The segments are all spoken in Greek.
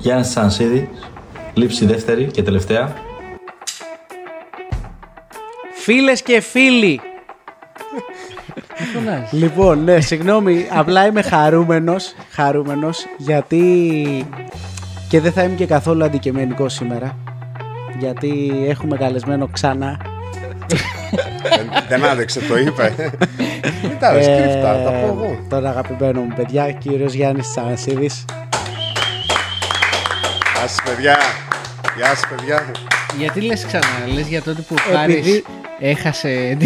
Γιάννης Σανσίδη, λήψη δεύτερη και τελευταία. Φίλες και φίλοι. Λοιπόν, ναι, συγγνώμη, απλά είμαι χαρούμενος γιατί και δεν θα είμαι και καθόλου αντικειμενικός σήμερα, γιατί έχουμε καλεσμένο ξανά. Δεν άδεξε, το είπε. Μην τα λες κρυφτά, τα πω εγώ. Τον αγαπημένο μου παιδιά, κύριος Γιάννης Σανσίδης. Γεια σας παιδιά. Γεια σας παιδιά. Γιατί λες ξανά, λες για τότε που ο Χάρης έχασε.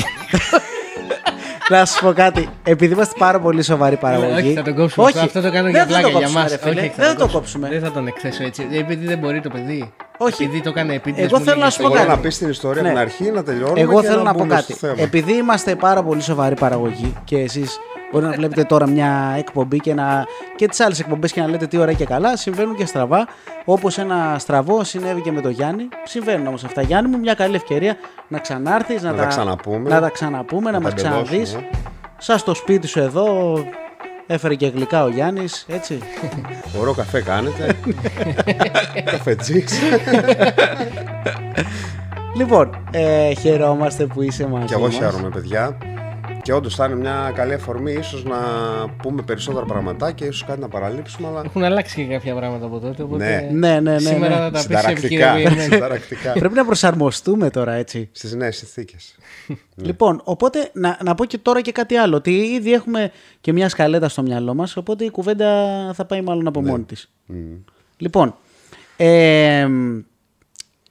Να σου πω κάτι, επειδή είμαστε πάρα πολύ σοβαροί παραγωγή. Όχι, θα τον κόψουμε. Όχι, αυτό το κάνω για πλάκα για μας. Δεν θα το κόψουμε. Δεν θα τον εκθέσω έτσι. Επειδή δεν μπορεί το παιδί. Όχι. Επειδή το έκανε επίτηδες. Εγώ θέλω να σου πω Μπορεί κάτι. να πεις την ιστορία από την αρχή, να τελειώνουμε. Εγώ και θέλω να πω μπούμε κάτι. στο θέμα. Επειδή είμαστε πάρα πολύ σοβαροί παραγωγή και εσείς μπορεί να βλέπετε τώρα μια εκπομπή και τις άλλες εκπομπές και να λέτε τι ωραία και καλά, συμβαίνουν και στραβά. Όπως ένα στραβό συνέβη και με τον Γιάννη. Συμβαίνουν όμως αυτά. Γιάννη μου, μια καλή ευκαιρία να ξανάρθεις, να τα ξαναπούμε, να μας ξαναδείς. Σαν στο σπίτι σου εδώ, έφερε και γλυκά ο Γιάννης, έτσι. Ωραίο καφέ κάνετε. Καφετζής. Λοιπόν, χαιρόμαστε που είσαι μαζί μας. Και εγώ χαίρομαι παιδιά. Και όντως θα είναι μια καλή αφορμή ίσως να πούμε περισσότερα πραγματάκια, ίσως κάτι να παραλείψουμε. Αλλά... Έχουν αλλάξει και κάποια πράγματα από τότε. Οπότε Ναι. σήμερα θα τα πει Συνταρακτικά. Πρέπει να προσαρμοστούμε τώρα, έτσι. Στις νέες συνθήκες. Λοιπόν, οπότε να πω και τώρα και κάτι άλλο. Ότι ήδη έχουμε και μια σκαλέτα στο μυαλό μας, οπότε η κουβέντα θα πάει μάλλον από μόνη της. Λοιπόν,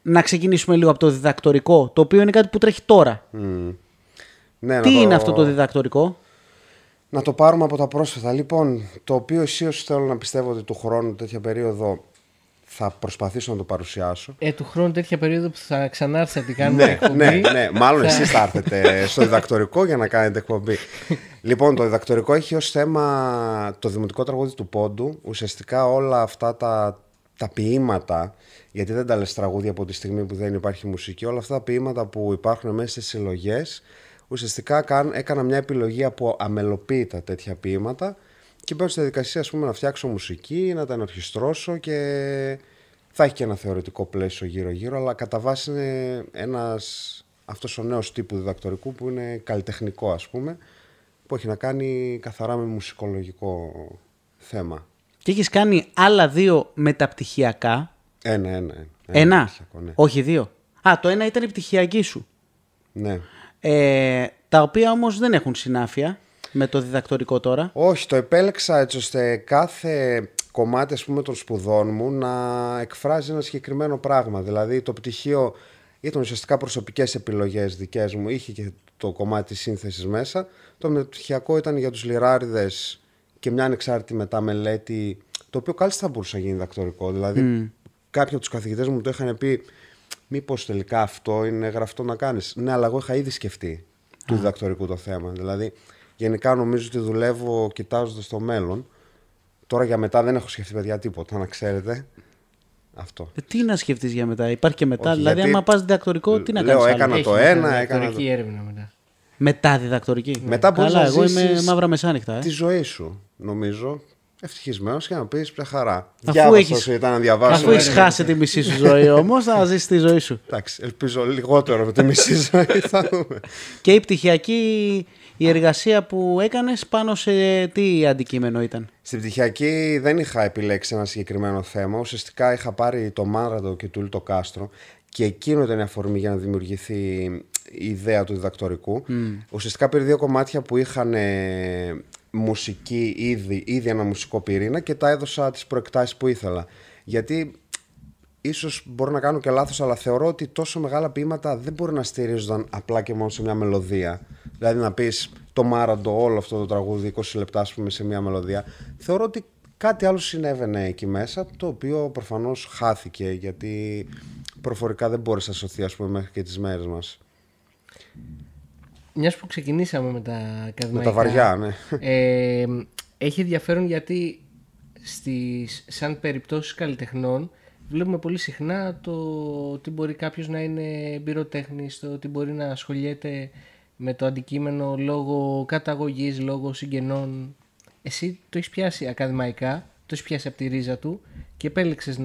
να ξεκινήσουμε λίγο από το διδακτορικό, το οποίο είναι κάτι που τρέχει τώρα. Ναι, Τι είναι αυτό το διδακτορικό? Να το πάρουμε από τα πρόσφατα. Λοιπόν, το οποίο αισίως θέλω να πιστεύω ότι του χρόνου τέτοια περίοδο θα προσπαθήσω να το παρουσιάσω. Του χρόνου τέτοια περίοδο που θα ξανάρθει να την κάνουμε εκπομπή. Ναι. Μάλλον εσείς θα έρθετε στο διδακτορικό για να κάνετε εκπομπή. Λοιπόν, το διδακτορικό έχει ως θέμα το δημοτικό τραγούδι του Πόντου. Ουσιαστικά όλα αυτά τα ποίηματα, γιατί δεν τα λες τραγούδια από τη στιγμή που δεν υπάρχει μουσική, όλα αυτά τα ποίηματα που υπάρχουν μέσα στις συλλογές, ουσιαστικά έκανα μια επιλογή από αμελοποίητα τέτοια ποίηματα και μπαίνω στη διαδικασία, ας πούμε, να φτιάξω μουσική, να τα ενορχιστρώσω και θα έχει και ένα θεωρητικό πλαίσιο γύρω-γύρω, αλλά κατά βάση είναι αυτός ο νέος τύπου διδακτορικού που είναι καλλιτεχνικό, ας πούμε, που έχει να κάνει καθαρά με μουσικολογικό θέμα. Και έχεις κάνει άλλα δύο μεταπτυχιακά. Ένα. Ναι. Όχι δύο. Το ένα ήταν η πτυχιακή σου. Ναι. Τα οποία όμως δεν έχουν συνάφεια με το διδακτορικό τώρα. Όχι, το επέλεξα έτσι ώστε κάθε κομμάτι, ας πούμε, των σπουδών μου να εκφράζει ένα συγκεκριμένο πράγμα. Δηλαδή το πτυχίο ήταν ουσιαστικά προσωπικές επιλογές δικές μου, είχε και το κομμάτι της σύνθεσης μέσα. Το μεταπτυχιακό ήταν για τους λιράριδες και μια ανεξάρτητη μετά μελέτη, το οποίο κάλλιστα θα μπορούσε να γίνει διδακτορικό. Δηλαδή κάποιοι από τους καθηγητές μου το είχαν πει, μήπως τελικά αυτό είναι γραφτό να κάνεις. Ναι, αλλά εγώ είχα ήδη σκεφτεί του διδακτορικού το θέμα. Δηλαδή, γενικά νομίζω ότι δουλεύω κοιτάζοντας το μέλλον. Τώρα για μετά δεν έχω σκεφτεί, παιδιά, τίποτα, να ξέρετε. Αυτό. Τι να σκεφτείς για μετά, υπάρχει και μετά. Όχι, δηλαδή, γιατί... άμα πας διδακτορικό, τι να κάνεις? Έκανα το ένα, έκανα το... έρευνα μετά. Μετά διδακτορική. Μετά μπορείς να εγώ ζήσεις είμαι μαύρα μεσάνυχτα. τη ζωή σου, νομίζω. Ευτυχισμένος και να πεις πια χαρά. Αφού έχεις χάσει τη μισή σου ζωή όμως, θα ζήσεις τη ζωή σου. Εντάξει, ελπίζω λιγότερο από τη μισή ζωή, θα δούμε. Και η πτυχιακή, η εργασία που έκανες πάνω σε τι αντικείμενο ήταν? Στην πτυχιακή δεν είχα επιλέξει ένα συγκεκριμένο θέμα. Ουσιαστικά είχα πάρει το Μάνραντο και του Λίτο Κάστρο και εκείνο ήταν η αφορμή για να δημιουργηθεί η ιδέα του διδακτορικού. Ουσιαστικά πήρε δύο κομμάτια που είχαν μουσική ήδη ένα μουσικό πυρήνα και τα έδωσα τις προεκτάσεις που ήθελα. Γιατί ίσως μπορώ να κάνω και λάθος, αλλά θεωρώ ότι τόσο μεγάλα ποίηματα δεν μπορεί να στηρίζονταν απλά και μόνο σε μια μελωδία. Δηλαδή να πεις το Μάραντο, όλο αυτό το τραγούδι, 20 λεπτά, ας πούμε, σε μια μελωδία. Θεωρώ ότι κάτι άλλο συνέβαινε εκεί μέσα, το οποίο προφανώς χάθηκε, γιατί προφορικά δεν μπόρεσε να σωθεί, ας πούμε, μέχρι και τις μέρες μας. Μιας που ξεκινήσαμε με τα ακαδημαϊκά. Με τα βαριά, ναι. Έχει ενδιαφέρον γιατί σαν περιπτώσεις καλλιτεχνών βλέπουμε πολύ συχνά το ότι μπορεί κάποιος να είναι εμπειροτέχνης, το ότι μπορεί να ασχολιέται με το αντικείμενο λόγω καταγωγής, λόγω συγγενών. Εσύ το έχεις πιάσει ακαδημαϊκά, το το έχει πιάσει από τη ρίζα του και επέλεξες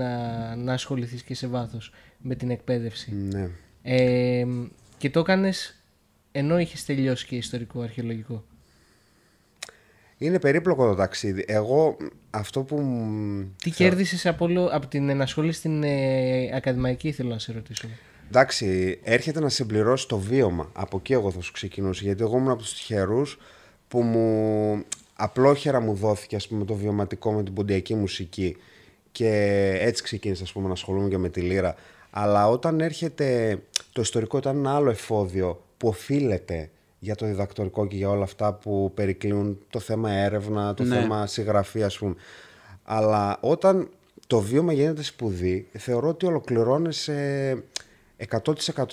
να ασχοληθείς και σε βάθος με την εκπαίδευση. Ναι. Και το έκανες ενώ είχες τελειώσει και ιστορικό αρχαιολογικό. Είναι περίπλοκο το ταξίδι. Εγώ αυτό που... Τι κέρδισες από την ενασχόληση στην ακαδημαϊκή, θέλω να σε ρωτήσω. Εντάξει, έρχεται να συμπληρώσει το βίωμα. Από εκεί εγώ θα σου ξεκινήσω. Γιατί εγώ ήμουν από τους τυχερούς που απλόχερα μου δόθηκε, ας πούμε, το βιωματικό με την ποντιακή μουσική. Και έτσι ξεκίνησα, ας πούμε, να ασχολούμαι και με τη λύρα. Αλλά όταν έρχεται το ιστορικό, ήταν ένα άλλο εφόδιο που οφείλεται για το διδακτορικό και για όλα αυτά που περικλείουν το θέμα έρευνα, το θέμα συγγραφή, ας πούμε. Αλλά όταν το βίωμα γίνεται σπουδή, θεωρώ ότι ολοκληρώνεσαι 100%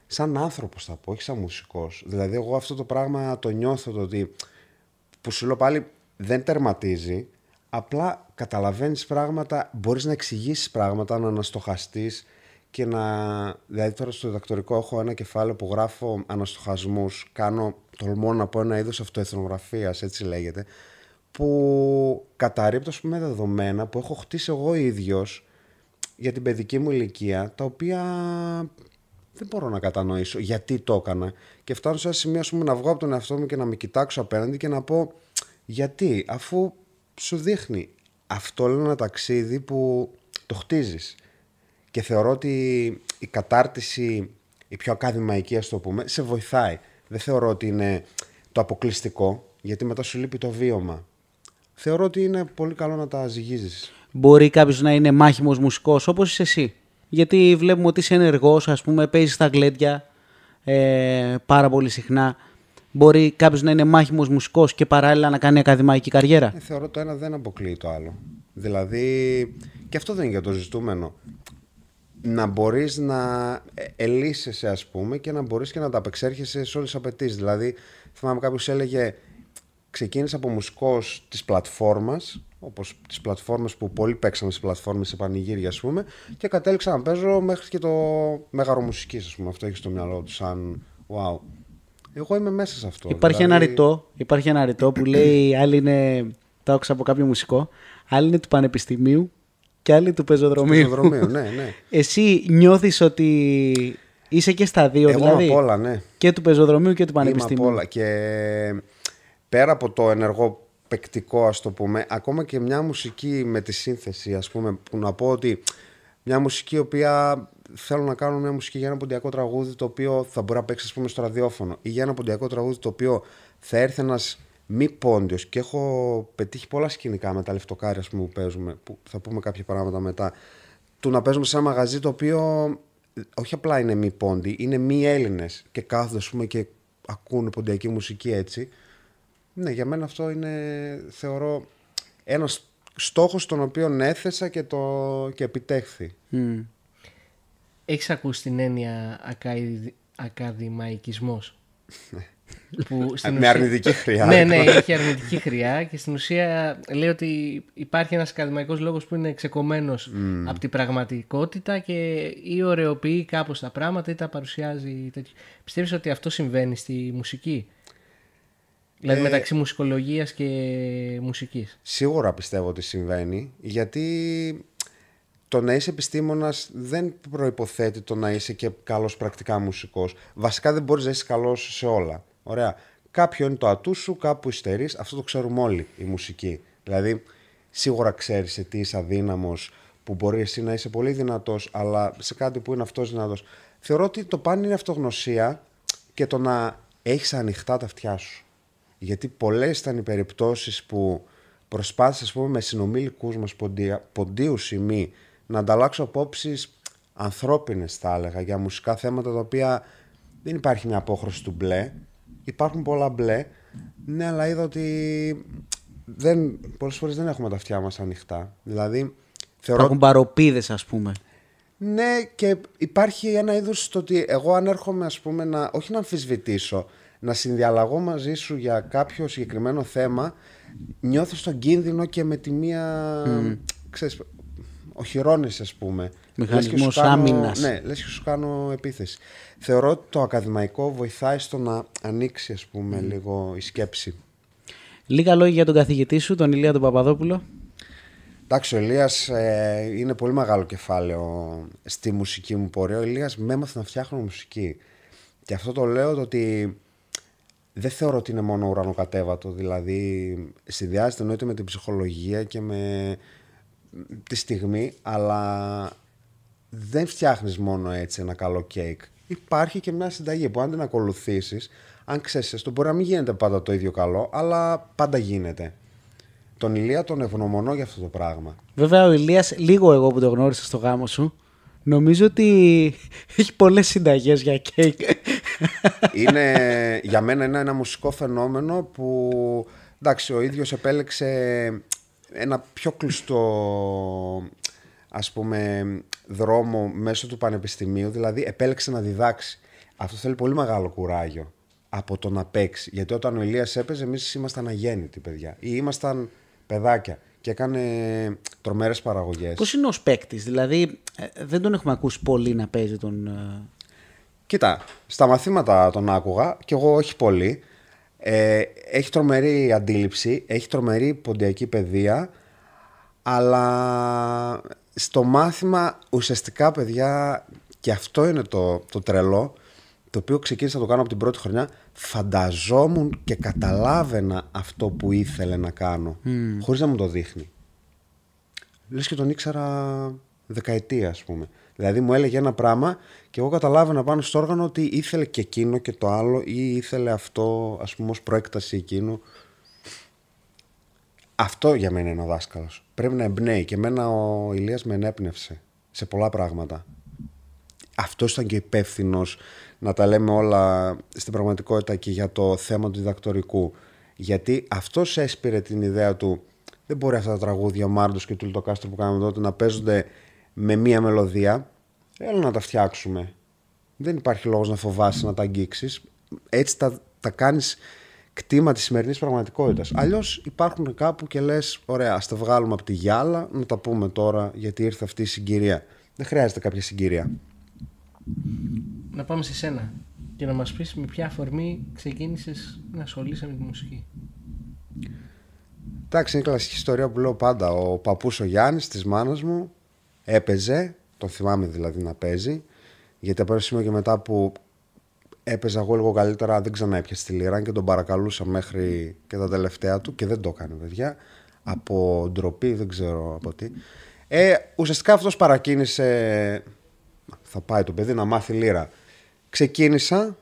σαν άνθρωπος, θα πω, όχι σαν μουσικός. Δηλαδή, εγώ αυτό το πράγμα το νιώθω, το ότι, που σου λέω πάλι, δεν τερματίζει. Απλά καταλαβαίνεις πράγματα, μπορείς να εξηγήσεις πράγματα, να αναστοχαστείς και να... Δηλαδή τώρα στο διδακτορικό έχω ένα κεφάλαιο που γράφω αναστοχασμούς, τολμώ να πω ένα είδος αυτοεθνογραφίας, έτσι λέγεται, που καταρρίπτω, ας πούμε, δεδομένα που έχω χτίσει εγώ ίδιος για την παιδική μου ηλικία, τα οποία δεν μπορώ να κατανοήσω γιατί το έκανα. Και φτάνω σε ένα σημείο, ας πούμε, να βγω από τον εαυτό μου και να με κοιτάξω απέναντι και να πω γιατί, αφού σου δείχνει. Αυτό είναι ένα ταξίδι που το χτίζεις. Και θεωρώ ότι η κατάρτιση, η πιο ακαδημαϊκή, ας το πούμε, σε βοηθάει. Δεν θεωρώ ότι είναι το αποκλειστικό, γιατί μετά σου λείπει το βίωμα. Θεωρώ ότι είναι πολύ καλό να τα ζυγίζεις. Μπορεί κάποιος να είναι μάχημος μουσικός όπως είσαι εσύ. Γιατί βλέπουμε ότι είσαι ενεργός, ας πούμε, παίζεις στα γλέντια πάρα πολύ συχνά. Μπορεί κάποιος να είναι μάχημος μουσικός και παράλληλα να κάνει ακαδημαϊκή καριέρα. Θεωρώ το ένα δεν αποκλείει το άλλο. Δηλαδή, και αυτό δεν είναι για το ζητούμενο. Να μπορείς να ελύσεσαι, ας πούμε, και να μπορείς και να τα απεξέρχεσαι σε όλες τις απαιτήσεις. Δηλαδή, θυμάμαι κάποιος έλεγε, ξεκίνησα από μουσικός της πλατφόρμας, όπως τις πλατφόρμες που πολλοί παίξαμε στις πλατφόρμες σε πανηγύρια, ας πούμε, και κατέληξα να παίζω μέχρι και το μεγαρομουσικής, ας πούμε. Αυτό έχει στο μυαλό του σαν wow. Εγώ είμαι μέσα σε αυτό. Υπάρχει ένα ρητό που λέει, άλλοι είναι, το άκουσα από κάποιο μουσικό, άλλοι είναι του πανεπιστημίου και άλλοι του πεζοδρομίου. Ναι. Εσύ νιώθεις ότι είσαι και στα δύο, εγώ δηλαδή, είμαι απ' όλα, ναι. Και του πεζοδρομίου και του πανεπιστημίου. Είμαι απ' όλα. Και πέρα από το ενεργό παικτικό, ας το πούμε, ακόμα και μια μουσική με τη σύνθεση, ας πούμε, που να πω ότι μια μουσική η οποία θέλω να κάνω μια μουσική για ένα ποντιακό τραγούδι το οποίο θα μπορεί να παίξει, ας πούμε, στο ραδιόφωνο, ή για ένα ποντιακό τραγούδι το οποίο θα έρθει ένας μη πόντιος, και έχω πετύχει πολλά σκηνικά με τα λεφτοκάρια, ας πούμε, που παίζουμε, που θα πούμε κάποια πράγματα μετά, του να παίζουμε σε ένα μαγαζί το οποίο όχι απλά είναι μη πόντι, είναι μη Έλληνες και κάθονται, ας πούμε, και ακούνε ποντιακή μουσική έτσι. Ναι, για μένα αυτό είναι, θεωρώ, ένας στόχος τον οποίο έθεσα και επιτέχθη. Έχεις ακούσει την έννοια ακαδημαϊκισμός? Με αρνητική χρειά. Ναι, έχει αρνητική χρειά και στην ουσία λέει ότι υπάρχει ένας ακαδημαϊκός λόγος που είναι ξεκομμένος από την πραγματικότητα και ή ωρεοποιεί κάπως τα πράγματα ή τα παρουσιάζει τέτοιο. Πιστεύεις ότι αυτό συμβαίνει στη μουσική? Δηλαδή μεταξύ μουσικολογίας και μουσικής? Σίγουρα πιστεύω ότι συμβαίνει, γιατί το να είσαι επιστήμονας δεν προϋποθέτει το να είσαι και καλός πρακτικά μουσικός. Βασικά δεν μπορείς να είσαι καλός σε όλα. Ωραία. Κάποιο είναι το ατού σου, κάπου υστερείς. Αυτό το ξέρουμε όλοι, η μουσική. Δηλαδή, σίγουρα ξέρεις σε τι είσαι αδύναμος, που μπορεί εσύ να είσαι πολύ δυνατός, αλλά σε κάτι που είναι αυτός δυνατός. Θεωρώ ότι το πάνε είναι αυτογνωσία και το να έχεις ανοιχτά τα αυτιά σου. Γιατί πολλές ήταν οι περιπτώσεις που προσπάθησα, ας πούμε, με συνομήλικους μας ποντίους ή μη, να ανταλλάξω απόψεις ανθρώπινες, θα έλεγα, για μουσικά θέματα τα οποία δεν υπάρχει μια απόχρωση του μπλε. Υπάρχουν πολλά μπλε. Ναι, αλλά είδα ότι πολλές φορές δεν έχουμε τα αυτιά μας ανοιχτά. Δηλαδή, υπάρχουν παροπίδες, ας πούμε. Ναι, και υπάρχει ένα είδος στο ότι εγώ αν έρχομαι, ας πούμε, όχι να αμφισβητήσω, να συνδιαλλαγώ μαζί σου για κάποιο συγκεκριμένο θέμα, νιώθεις τον κίνδυνο και με τη μία, ξέρεις, οχυρώνεις, ας πούμε. Μηχανισμός άμυνας. Ναι, λες και σου κάνω επίθεση. Θεωρώ ότι το ακαδημαϊκό βοηθάει στο να ανοίξει, ας πούμε, λίγο η σκέψη. Λίγα λόγια για τον καθηγητή σου, τον Ηλία τον Παπαδόπουλο. Εντάξει, ο Ηλίας είναι πολύ μεγάλο κεφάλαιο στη μουσική μου πορεία. Ο Ηλίας με έμαθε να φτιάχνω μουσική. Και αυτό το λέω το ότι δεν θεωρώ ότι είναι μόνο ουρανοκατέβατο. Δηλαδή, συνδυάζεται εννοείται με την ψυχολογία και με τη στιγμή, αλλά δεν φτιάχνεις μόνο έτσι ένα καλό κέικ. Υπάρχει και μια συνταγή που αν την ακολουθήσεις, αν ξέρεις, το μπορεί να μην γίνεται πάντα το ίδιο καλό, αλλά πάντα γίνεται. Τον Ηλία τον ευγνωμονώ για αυτό το πράγμα. Βέβαια, ο Ηλίας, λίγο εγώ που το γνώρισα στο γάμο σου, νομίζω ότι έχει πολλές συνταγές για κέικ. Για μένα είναι ένα μουσικό φαινόμενο που, εντάξει, ο ίδιος επέλεξε ένα πιο κλειστό, ας πούμε, δρόμο μέσω του πανεπιστημίου, δηλαδή επέλεξε να διδάξει. Αυτό θέλει πολύ μεγάλο κουράγιο από το να παίξει. Γιατί όταν ο Ηλίας έπαιζε, εμείς ήμασταν αγέννητοι παιδιά ή ήμασταν παιδάκια και έκανε τρομερές παραγωγές. Πώς είναι ως παίκτης, δηλαδή δεν τον έχουμε ακούσει πολύ να παίζει τον... Κοίτα, στα μαθήματα τον άκουγα και εγώ όχι πολύ. Έχει τρομερή αντίληψη, έχει τρομερή ποντιακή παιδεία, αλλά στο μάθημα ουσιαστικά, παιδιά, και αυτό είναι το τρελό, το οποίο ξεκίνησα να το κάνω από την πρώτη χρονιά, φανταζόμουν και καταλάβαινα αυτό που ήθελε να κάνω, χωρίς να μου το δείχνει. Λες και τον ήξερα δεκαετία, ας πούμε. Δηλαδή μου έλεγε ένα πράγμα και εγώ καταλάβαινα πάνω στο όργανο ότι ήθελε και εκείνο και το άλλο ή ήθελε αυτό, ας πούμε, ως προέκταση εκείνου. Αυτό για μένα είναι ο δάσκαλος. Πρέπει να εμπνέει και εμένα ο Ηλίας με ενέπνευσε σε πολλά πράγματα. Αυτός ήταν και υπεύθυνος να τα λέμε όλα στην πραγματικότητα και για το θέμα του διδακτορικού. Γιατί αυτός έσπηρε την ιδέα του, δεν μπορεί αυτά τα τραγούδια, ο Μάρντος και ο Τούλτο Κάστρο που κάναμε τότε, να παίζονται με μία μελωδία. Έλα να τα φτιάξουμε. Δεν υπάρχει λόγος να φοβάσαι να τα αγγίξεις. Έτσι τα κάνεις κτήμα της σημερινής πραγματικότητας. Αλλιώς υπάρχουν κάπου και λες, ωραία, ας τα βγάλουμε από τη γυάλα, να τα πούμε τώρα γιατί ήρθε αυτή η συγκυρία. Δεν χρειάζεται κάποια συγκυρία. Να πάμε σε σένα και να μας πεις με ποια αφορμή ξεκίνησες να ασχολείσαι με τη μουσική. Εντάξει, είναι η κλασική ιστορία που λέω πάντα. Ο παππούς ο Γιάννης της μάνας μου έπαιζε, τον θυμάμαι δηλαδή να παίζει, γιατί από ένα σημείο και μετά που έπαιζα εγώ λίγο καλύτερα, δεν ξανά έπιασε τη λίρα και τον παρακαλούσα μέχρι και τα τελευταία του και δεν το έκανε, παιδιά. Από ντροπή, δεν ξέρω από τι. Ουσιαστικά αυτός παρακίνησε, θα πάει το παιδί να μάθει λίρα. Ξεκίνησα,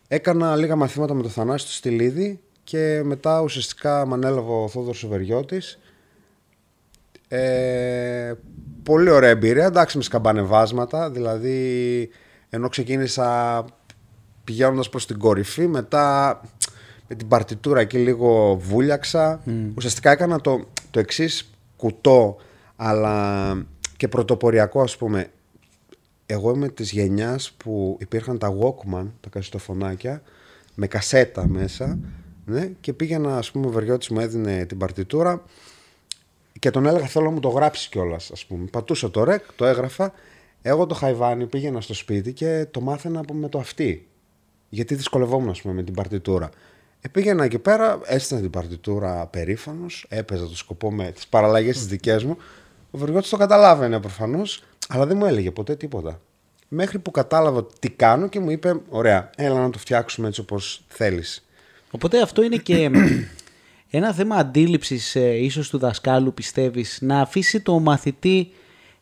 έκανα λίγα μαθήματα με το Θανάση του Στυλίδη και μετά ουσιαστικά με ανέλαβε ο Θόδωρος Σοβεριώτης. Πολύ ωραία εμπειρία, εντάξει, με σκαμπανεβάσματα, δηλαδή ενώ ξεκίνησα πηγαίνοντας προς την κορυφή, μετά με την παρτιτούρα εκεί λίγο βούλιαξα. Ουσιαστικά έκανα το εξής κουτό, αλλά και πρωτοποριακό, ας πούμε. Εγώ είμαι της γενιάς που υπήρχαν τα Walkman, τα κασετοφωνάκια, με κασέτα μέσα, ναι, και πήγαινα, ας πούμε, ο Βεριώτης μου έδινε την παρτιτούρα και τον έλεγα θέλω να μου το γράψει κιόλας, ας πούμε. Πατούσα το ρεκ, το έγραφα, εγώ το χαϊβάνι πήγαινα στο σπίτι και το μάθαινα με το αυτί. Γιατί δυσκολευόμουν, ας πούμε, με την παρτιτούρα. Πήγαινα εκεί πέρα, έστεινα την παρτιτούρα περήφανος, έπαιζα το σκοπό με τις παραλλαγές τις δικές μου. Ο Βεριώτης το καταλάβαινε προφανώς, αλλά δεν μου έλεγε ποτέ τίποτα. Μέχρι που κατάλαβα τι κάνω και μου είπε: ωραία, έλα να το φτιάξουμε έτσι όπως θέλεις. Οπότε αυτό είναι και ένα θέμα αντίληψης ίσως του δασκάλου, πιστεύεις, να αφήσει το μαθητή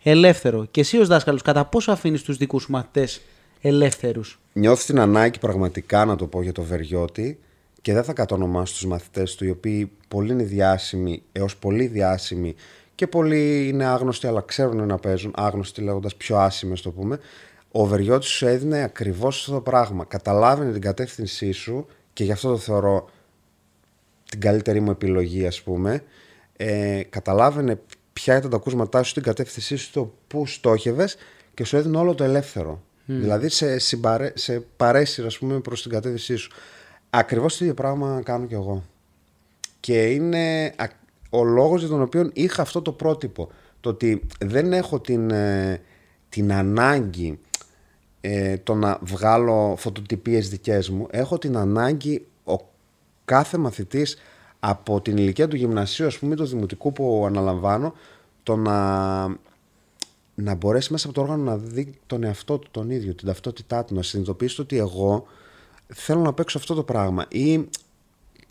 ελεύθερο. Και εσύ ως δάσκαλος, κατά πόσο αφήνεις τους δικούς σου μαθητές ελεύθερους? Νιώθω την ανάγκη πραγματικά να το πω για το Βεριώτη και δεν θα κατονομάσω τους μαθητές του, οι οποίοι πολλοί είναι διάσημοι έως πολύ διάσημοι και πολλοί είναι άγνωστοι, αλλά ξέρουν να παίζουν. Άγνωστοι λέγοντας πιο άσημες, το πούμε. Ο Βεριώτης σου έδινε ακριβώς αυτό το πράγμα. Καταλάβαινε την κατεύθυνσή σου και γι' αυτό το θεωρώ την καλύτερη μου επιλογή, ας πούμε. Καταλάβαινε ποια ήταν τα ακούσματά σου, την κατεύθυνσή σου, το πού στόχευες και σου έδινε όλο το ελεύθερο. Δηλαδή σε παρέσυρα, ας πούμε, προς την κατεύθυνσή σου. Ακριβώς το ίδιο πράγμα κάνω κι εγώ. Και είναι ο λόγος για τον οποίο είχα αυτό το πρότυπο. Το ότι δεν έχω την ανάγκη το να βγάλω φωτοτυπίες δικές μου. Έχω την ανάγκη ο κάθε μαθητής από την ηλικία του γυμνασίου, ας πούμε, του δημοτικού που αναλαμβάνω, το να μπορέσει μέσα από το όργανο να δει τον εαυτό του τον ίδιο, την ταυτότητά του, να συνειδητοποιήσει ότι εγώ θέλω να παίξω αυτό το πράγμα. Ή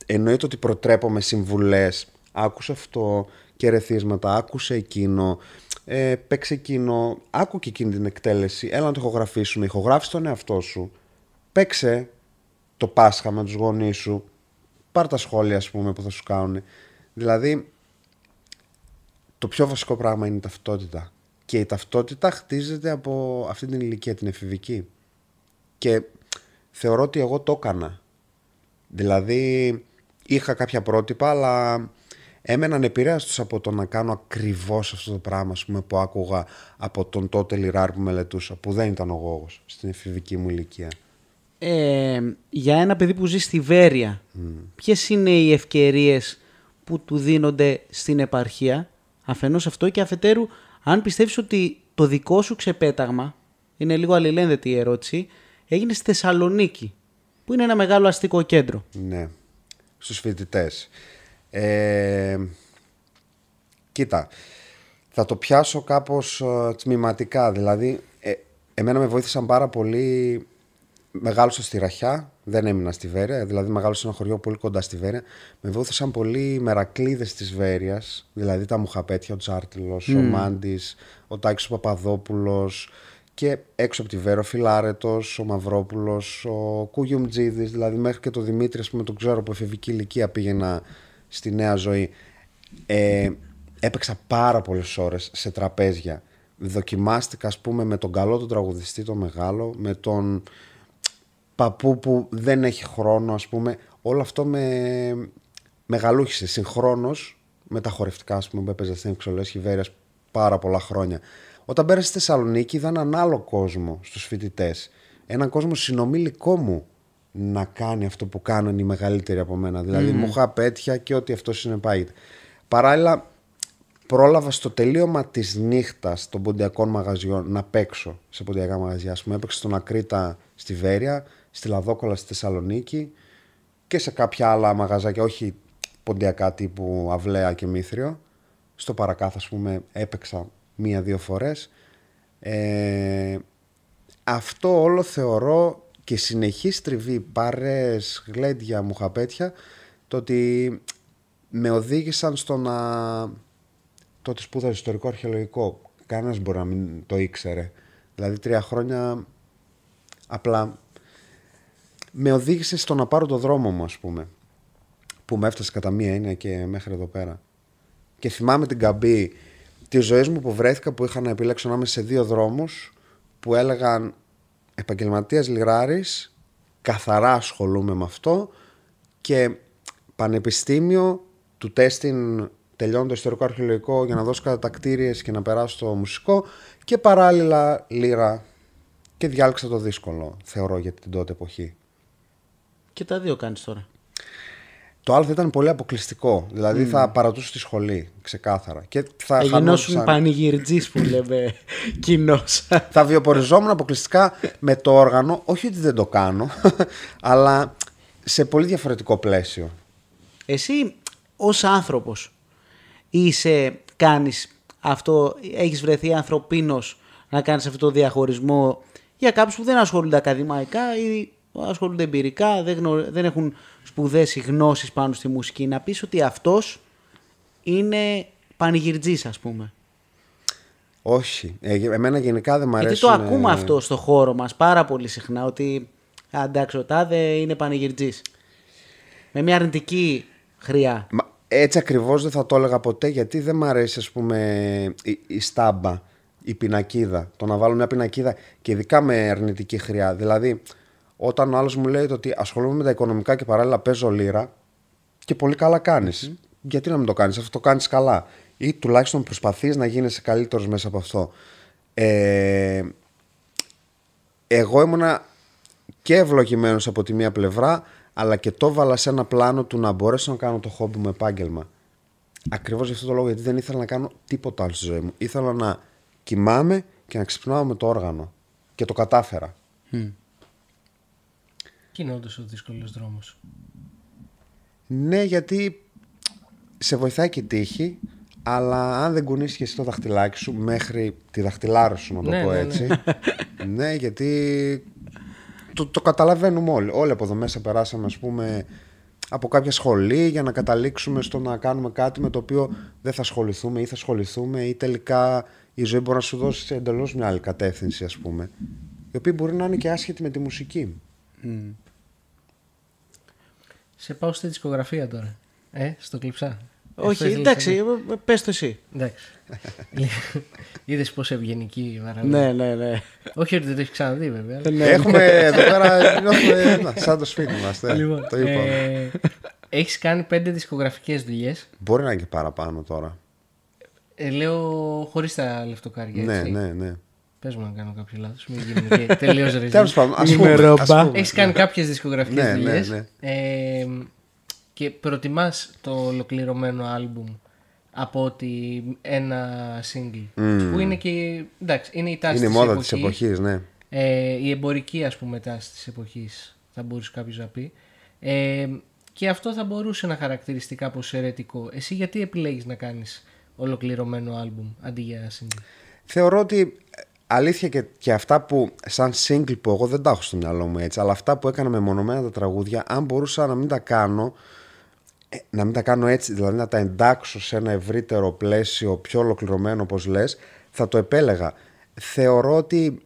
εννοείται ότι προτρέπω με συμβουλές, άκουσε αυτό και ερεθίσματα, άκουσε εκείνο, παίξε εκείνο, άκου και εκείνη την εκτέλεση, έλα να το ηχογραφήσουμε, ηχογράφησε τον εαυτό σου, παίξε το Πάσχα με τους γονείς σου, πάρ' τα σχόλια, ας πούμε, που θα σου κάνουν. Δηλαδή, το πιο βασικό πράγμα είναι η ταυτότητα. Και η ταυτότητα χτίζεται από αυτή την ηλικία, την εφηβική. Και θεωρώ ότι εγώ το έκανα. Δηλαδή, είχα κάποια πρότυπα, αλλά έμεναν επηρέαστος από το να κάνω ακριβώς αυτό το πράγμα, ας πούμε, που άκουγα από τον τότε λιράρ που μελετούσα, που δεν ήταν ο Γόγος στην εφηβική μου ηλικία. Για ένα παιδί που ζει στη Βέρεια, ποιες είναι οι ευκαιρίες που του δίνονται στην επαρχία, αφενός αυτό, και αφετέρου, αν πιστεύεις ότι το δικό σου ξεπέταγμα, είναι λίγο αλληλένδετη η ερώτηση, έγινε στη Θεσσαλονίκη, που είναι ένα μεγάλο αστικό κέντρο. Ναι, στους φοιτητές. Κοίτα, θα το πιάσω κάπως τμηματικά. Δηλαδή, εμένα με βοήθησαν πάρα πολύ. Μεγάλωσα στη Ραχιά, δεν έμεινα στη Βέρεια. Δηλαδή, μεγάλωσα σε ένα χωριό πολύ κοντά στη Βέρεια. Με βοήθησαν πολύ οι μερακλείδες της Βέρειας. Δηλαδή, τα Μουχαπέτια, ο Τσάρτιλος, ο Μάντης, ο Τάκης ο Παπαδόπουλος. Και έξω από τη Βέρεια, ο Φιλάρετος, ο Μαυρόπουλος, ο Κουγιουμτζίδης. Δηλαδή, μέχρι και το Δημήτρη, ας πούμε, τον ξέρω από εφηβική ηλικία πήγαινα στη Νέα Ζωή. Έπαιξα πάρα πολλές ώρες σε τραπέζια. Δοκιμάστηκα, ας πούμε, με τον καλό τον τραγουδιστή, τον μεγάλο, με τον παππού που δεν έχει χρόνο, ας πούμε. Όλο αυτό με μεγαλούχησε. Συγχρόνως με τα χορευτικά, ας πούμε, που έπαιζα στην Ευξολέσχη Βέρειας πάρα πολλά χρόνια. Όταν πέρασα στη Θεσσαλονίκη, είδα έναν άλλο κόσμο στους φοιτητές. Έναν κόσμο συνομήλικό μου να κάνει αυτό που κάνουν οι μεγαλύτεροι από μένα. Δηλαδή, μου είχα πέτια και ό,τι αυτό συνεπάγεται. Παράλληλα, πρόλαβα στο τελείωμα της νύχτας των ποντιακών μαγαζιών να παίξω σε ποντιακά μαγαζιά. Ας πούμε, έπαιξα στον Ακρίτα στη Βέρεια, στη Λαδόκολα στη Θεσσαλονίκη και σε κάποια άλλα μαγαζάκια, όχι ποντιακά τύπου Αυλαία και Μήθριο. Στο Παρακάθ, ας πούμε, έπαιξα 1-2 φορές. Αυτό όλο θεωρώ και συνεχή στριβή, παρέες, γλέντια, μουχαπέτια, το ότι με οδήγησαν στο να... Τότε σπούδαζα ιστορικό αρχαιολογικό. Κανένας μπορεί να μην το ήξερε. Δηλαδή 3 χρόνια απλά με οδήγησε στο να πάρω το δρόμο μου, ας πούμε. Που με έφτασε κατά μία έννοια και μέχρι εδώ πέρα. Και θυμάμαι την καμπή της ζωής μου που βρέθηκα, που είχα να επιλέξω να είμαι σε 2 δρόμους που έλεγαν επαγγελματίας λιράρης, καθαρά ασχολούμαι με αυτό, και πανεπιστήμιο του τέστην, τελειώνω το ιστορικό αρχαιολογικό για να δώσω κατατακτήριες και να περάσω στο μουσικό, και παράλληλα λύρα, και διάλεξα το δύσκολο, θεωρώ, για την τότε εποχή. Και τα δύο κάνεις τώρα. Το άλλο θα ήταν πολύ αποκλειστικό. Δηλαδή θα παρατούσα τη σχολή, ξεκάθαρα. Και θα γινώσουν πανηγυρτζής που λέμε κοινός. Θα βιοποριζόμουν αποκλειστικά με το όργανο, όχι ότι δεν το κάνω, αλλά σε πολύ διαφορετικό πλαίσιο. Εσύ ως άνθρωπος κάνεις αυτό, έχεις βρεθεί ανθρωπίνος να κάνεις αυτό το διαχωρισμό για κάποιους που δεν ασχολούνται ακαδημαϊκά ή ασχολούνται εμπειρικά, δεν έχουν σπουδές ή γνώσεις πάνω στη μουσική, να πεις ότι αυτός είναι πανηγυρτζής, ας πούμε? Όχι. Εμένα γενικά δεν μ' αρέσει. Γιατί το ακούμε αυτό στο χώρο μας πάρα πολύ συχνά, ότι εντάξει, ο τάδε είναι πανηγυρτζής. Με μια αρνητική χρειά. Έτσι ακριβώς δεν θα το έλεγα ποτέ, γιατί δεν μ' αρέσει, ας πούμε, η στάμπα, η πινακίδα. Το να βάλω μια πινακίδα και ειδικά με αρνητική χρειά. Δηλαδή, όταν ο άλλος μου λέει ότι ασχολούμαι με τα οικονομικά και παράλληλα παίζω λύρα, και πολύ καλά κάνεις. Γιατί να μην το κάνεις, αυτό το κάνεις καλά. Ή τουλάχιστον προσπαθείς να γίνεσαι καλύτερος μέσα από αυτό. Εγώ ήμουνα και ευλογημένος από τη μία πλευρά, αλλά και το έβαλα σε ένα πλάνο του να μπορέσω να κάνω το χόμπι μου επάγγελμα. Ακριβώς γι' αυτό το λόγο, γιατί δεν ήθελα να κάνω τίποτα άλλο στη ζωή μου. Ήθελα να κοιμάμαι και να ξυπνάω με το όργανο. Και το κατάφερα. Και είναι όντως ο δύσκολος δρόμος. Ναι, γιατί σε βοηθάει και η τύχη, αλλά αν δεν κουνήσεις και εσύ το δαχτυλάκι σου μέχρι τη δαχτυλάρα σου, να το πω έτσι. Ναι, γιατί το καταλαβαίνουμε όλοι. Όλοι από εδώ μέσα περάσαμε, ας πούμε, από κάποια σχολή για να καταλήξουμε στο να κάνουμε κάτι με το οποίο δεν θα ασχοληθούμε ή θα ασχοληθούμε, ή τελικά η ζωή μπορεί να σου δώσει εντελώς μια άλλη κατεύθυνση, ας πούμε, η οποία μπορεί να είναι και άσχετη με τη μουσική. Σε πάω στη δισκογραφία τώρα. Στο κλειψά. Όχι, εντάξει, πες το εσύ. Εντάξει. Είδες πόσο ευγενική η παραγωγή. Ναι. Όχι ότι δεν το έχει ξαναδεί, βέβαια. Έχουμε εδώ πέρα, νιώθουμε σαν το σπίτι μας. Λοιπόν, Το είπαμε. έχεις κάνει 5 δισκογραφικές δουλειές. Μπορεί να είναι και παραπάνω τώρα. Λέω χωρίς τα λεφτοκάρια, έτσι. Ναι. Πες μου να κάνω κάποιο λάθος. Μην γίνει και τελείως ρεζίλ. Τέλος πάντων, ας πούμε. Έχεις κάνει κάποιες δισκογραφικές δουλειές. Ναι. Και προτιμάς το ολοκληρωμένο άλμπουμ από ότι ένα single. Που είναι και. Εντάξει, είναι η τάση Είναι η της μόδα εποχής. της εποχής, ναι. Η εμπορική, ας πούμε, τάση της εποχής, θα μπορούσε κάποιος να πει. Και αυτό θα μπορούσε να χαρακτηριστεί κάπως αιρετικό. Εσύ γιατί επιλέγεις να κάνεις ολοκληρωμένο άλμπουμ αντί για single? Θεωρώ ότι αλήθεια και αυτά που σαν single που εγώ δεν τα έχω στο μυαλό μου έτσι, αλλά αυτά που έκανα μεμονωμένα τα τραγούδια, αν μπορούσα να μην τα κάνω έτσι, δηλαδή να τα εντάξω σε ένα ευρύτερο πλαίσιο πιο ολοκληρωμένο όπως λες, θα το επέλεγα. Θεωρώ ότι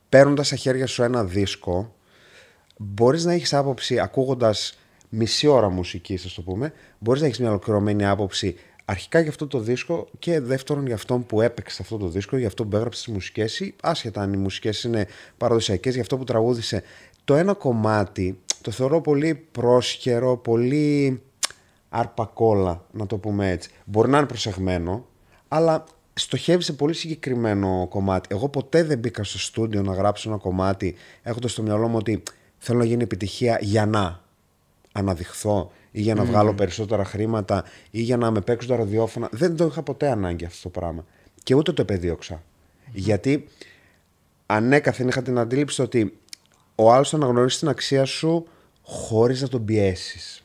παίρνοντας στα χέρια σου ένα δίσκο, μπορείς να έχεις άποψη ακούγοντας μισή ώρα μουσικής, ας το πούμε, μπορείς να έχεις μια ολοκληρωμένη άποψη αρχικά για αυτό το δίσκο και δεύτερον για αυτόν που έπαιξε αυτό το δίσκο, για αυτό που έγραψε τις μουσικές ή άσχετα αν οι μουσικές είναι παραδοσιακές, για αυτό που τραγούδισε. Το ένα κομμάτι το θεωρώ πολύ πρόσχερο, πολύ αρπακόλα, να το πούμε έτσι. Μπορεί να είναι προσεγμένο, αλλά στοχεύει σε πολύ συγκεκριμένο κομμάτι. Εγώ ποτέ δεν μπήκα στο στούντιο να γράψω ένα κομμάτι έχοντας στο μυαλό μου ότι θέλω να γίνει επιτυχία για να αναδειχθώ ή για να βγάλω περισσότερα χρήματα ή για να με παίξουν τα ραδιόφωνα. Δεν το είχα ποτέ ανάγκη αυτό το πράγμα. Και ούτε το επεδίωξα. Γιατί ανέκαθεν είχα την αντίληψη ότι ο άλλος θα αναγνωρίσει την αξία σου χωρίς να τον πιέσεις.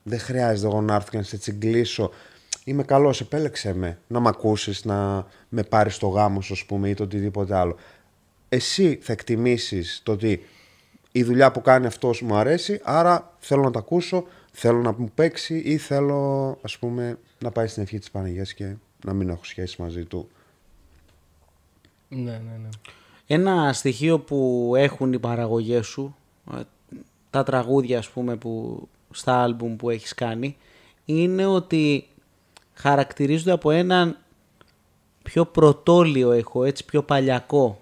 Δεν χρειάζεται εγώ να έρθω και να σε τσιγκλίσω. Είμαι καλός, επέλεξε με. Να μ' ακούσεις, να με πάρεις στο γάμο σου, ας πούμε, ή το οτιδήποτε άλλο. Εσύ θα εκτιμήσεις το ότι η δουλειά που κάνει αυτός μου αρέσει, άρα θέλω να το ακούσω, θέλω να μου παίξει ή θέλω, ας πούμε, να πάει στην ευχή της Παναγίας και να μην έχω σχέση μαζί του. Ναι. Ένα στοιχείο που έχουν οι παραγωγές σου, τα τραγούδια, ας πούμε, που στα άλμπουμ που έχεις κάνει, είναι ότι χαρακτηρίζονται από έναν πιο πρωτόλιο ήχο, έτσι, πιο παλιακό.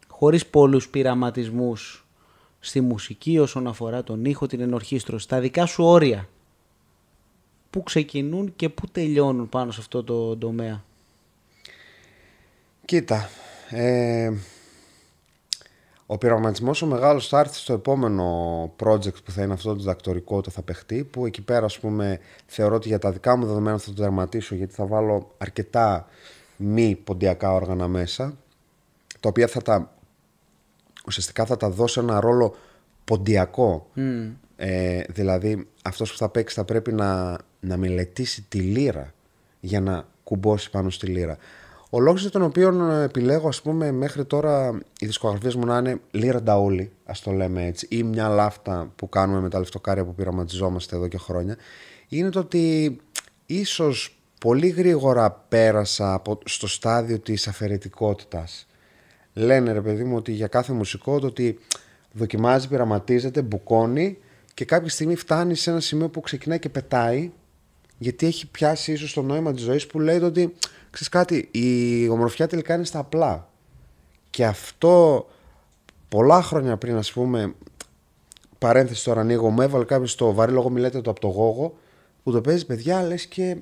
Χωρίς πολλούς πειραματισμούς στη μουσική όσον αφορά τον ήχο, την ενορχήστρωση. Τα δικά σου όρια, πού ξεκινούν και πού τελειώνουν πάνω σε αυτό το τομέα? Κοίτα, ο πειραματισμός ο μεγάλος θα έρθει στο επόμενο project που θα είναι αυτό το διδακτορικό, το θα παιχτεί, που εκεί πέρα, ας πούμε, θεωρώ ότι για τα δικά μου δεδομένα θα το τερματίσω, γιατί θα βάλω αρκετά μη ποντιακά όργανα μέσα, τα οποία ουσιαστικά θα τα δώσω ένα ρόλο ποντιακό. Δηλαδή αυτός που θα παίξει θα πρέπει να μελετήσει τη λύρα για να κουμπώσει πάνω στη λύρα. Ο λόγος για τον οποίο επιλέγω, ας πούμε, μέχρι τώρα οι δισκογραφίες μου να είναι λύραντα όλοι, ας το λέμε έτσι, ή μια λάφτα που κάνουμε με τα λεφτοκάρια που πειραματιζόμαστε εδώ και χρόνια, είναι το ότι ίσως πολύ γρήγορα πέρασα στο στάδιο της αφαιρετικότητας. Λένε, ρε παιδί μου, ότι για κάθε μουσικό το ότι δοκιμάζει, πειραματίζεται, μπουκώνει και κάποια στιγμή φτάνει σε ένα σημείο που ξεκινάει και πετάει, γιατί έχει πιάσει ίσως το νόημα της ζωής, που λέει ότι ξέρεις κάτι, η ομορφιά τελικά είναι στα απλά. Και αυτό πολλά χρόνια πριν, ας πούμε, παρένθεση τώρα ανοίγω, μου έβαλε κάποιος στο βαρύ λόγο μιλέτε το από το γόγο, που το παίζει, παιδιά, λες και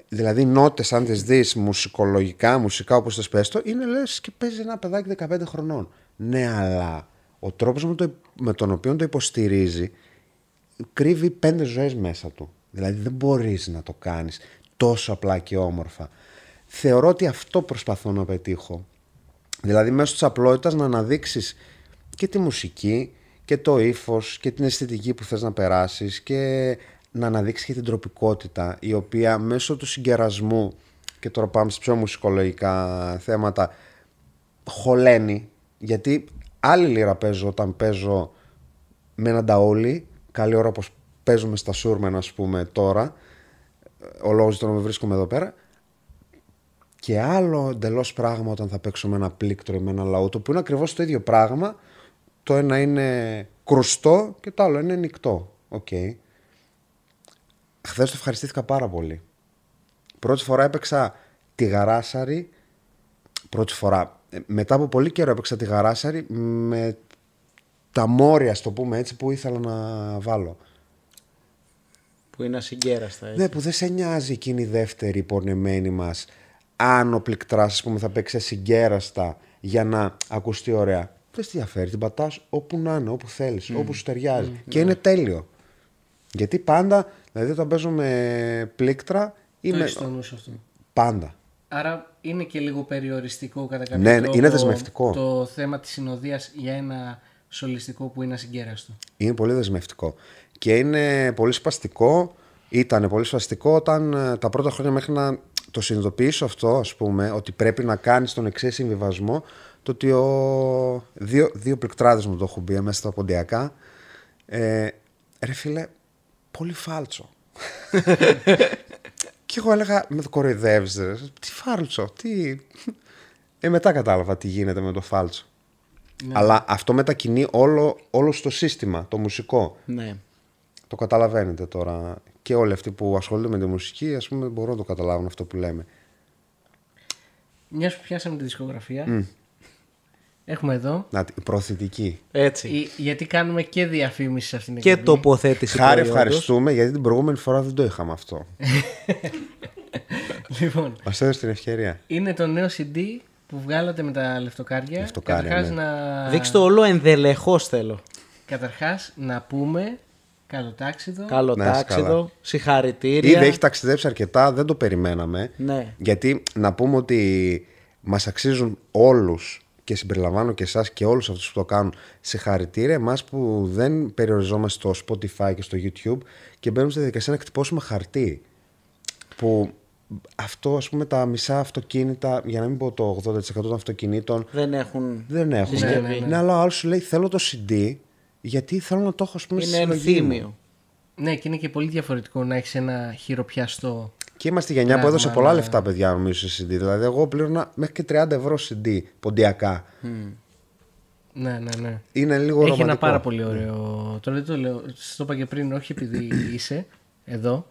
δηλαδή νότες αν τις δεις μουσικά όπως το πες το, είναι λες και παίζει ένα παιδάκι 15 χρονών. Ναι, αλλά ο τρόπος με τον οποίο το υποστηρίζει κρύβει 5 ζωές μέσα του. Δηλαδή δεν μπορείς να το κάνεις τόσο απλά και όμορφα. Θεωρώ ότι αυτό προσπαθώ να πετύχω. Δηλαδή μέσω της απλότητας να αναδείξεις και τη μουσική και το ύφος και την αισθητική που θες να περάσεις και να αναδείξεις και την τροπικότητα, η οποία μέσω του συγκερασμού, και τώρα πάμε σε πιο μουσικολογικά θέματα, χωλαίνει. Γιατί άλλη λίρα παίζω όταν παίζω με έναν ταόλι, καλή ώρα όπως παίζουμε στα Σούρμεν, ας πούμε, τώρα, ο λόγος για τον να βρίσκομαι εδώ πέρα, και άλλο εντελώς πράγμα όταν θα παίξω με ένα πλήκτρο ή με ένα λαούτο, που είναι ακριβώς το ίδιο πράγμα. Το ένα είναι κρουστό και το άλλο είναι νικτό. Okay. Χθες το ευχαριστήθηκα πάρα πολύ. Πρώτη φορά έπαιξα τη γαράσαρη. Πρώτη φορά. Μετά από πολύ καιρό έπαιξα τη γαράσαρη με τα μόρια, στο πούμε έτσι, που ήθελα να βάλω. Που είναι ασυγκέραστα. Έτσι. Ναι, που δεν σε νοιάζει εκείνη η δεύτερη υπονεμένη μας. Αν ο πληκτράς, ας πούμε, θα παίξει συγκέραστα για να ακουστεί ωραία. Δεν στη διαφέρει, την πατάς όπου να είναι, όπου θέλεις, όπου σου ταιριάζει. Και είναι τέλειο. Γιατί πάντα, δηλαδή όταν παίζω με πλήκτρα. Το έχεις στο νου σου αυτό. Πάντα. Άρα είναι και λίγο περιοριστικό κατά κάποιο Ναι, τρόπο είναι δεσμευτικό. το θέμα της συνοδείας για ένα σολιστικό που είναι ασυγκέραστο. Είναι πολύ δεσμευτικό. Και είναι πολύ σπαστικό. Ήταν πολύ σπαστικό όταν τα πρώτα χρόνια, μέχρι να το συνειδητοποιήσω αυτό, ας πούμε, ότι πρέπει να κάνεις τον εξής συμβιβασμό, το ότι δύο πληκτράδες μου το έχουν μπει μέσα στα ποντιακά. Ρε φίλε, πολύ φάλτσο. Και εγώ έλεγα, με το κοροϊδεύεις, τι φάλτσο, τι... μετά κατάλαβα τι γίνεται με το φάλτσο. Ναι. Αλλά αυτό μετακινεί όλο στο σύστημα, το μουσικό. Ναι. Το καταλαβαίνετε τώρα. Και όλοι αυτοί που ασχολούνται με τη μουσική, ας πούμε, μπορούν να το καταλάβουν αυτό που λέμε. Μιας που πιάσαμε τη δισκογραφία, έχουμε εδώ. Να, προωθητική. Έτσι. Γιατί κάνουμε και διαφήμιση σε αυτήν την Και εκπομπή. τοποθέτηση. Χάρη, προϊόντος. ευχαριστούμε, γιατί την προηγούμενη φορά δεν το είχαμε αυτό. Λοιπόν, Μας έδωσε την ευκαιρία. είναι το νέο CD που βγάλατε με τα λεφτοκάρια. Καταρχάς, ναι. Δείξτε το όλο ενδελεχώς θέλω. Καταρχάς να πούμε καλοτάξιδο. Καλό Να είσαι τάξιδο, καλά. συγχαρητήρια. Ήδη έχει ταξιδέψει αρκετά, δεν το περιμέναμε. Ναι. Γιατί να πούμε ότι μας αξίζουν όλους, και συμπεριλαμβάνω και εσάς και όλους αυτούς που το κάνουν, συγχαρητήρια. Εμάς που δεν περιοριζόμαστε στο Spotify και στο YouTube και μπαίνουμε στη διαδικασία να εκτυπώσουμε χαρτί. Που αυτό, ας πούμε, τα μισά αυτοκίνητα, για να μην πω το 80% των αυτοκινήτων, Δεν έχουν. δεν έχουν. συσκευή. Ναι, αλλά ο άλλος σου λέει θέλω το CD γιατί θέλω να το έχω, ας πούμε, στη Είναι συλλογή μου. ενθύμιο. Ναι, και είναι και πολύ διαφορετικό να έχεις ένα χειροπιαστό. Και είμαστε η γενιά που Πράγμα, έδωσε πολλά ναι. λεφτά, παιδιά, νομίζω, σε CD. Δηλαδή, εγώ πλήρωνα μέχρι και 30 ευρώ CD ποντιακά. Ναι. Είναι λίγο Έχει ρομαντικό. ένα πάρα πολύ ωραίο. Τώρα δεν το λέω, σας το είπα και πριν, όχι επειδή είσαι εδώ.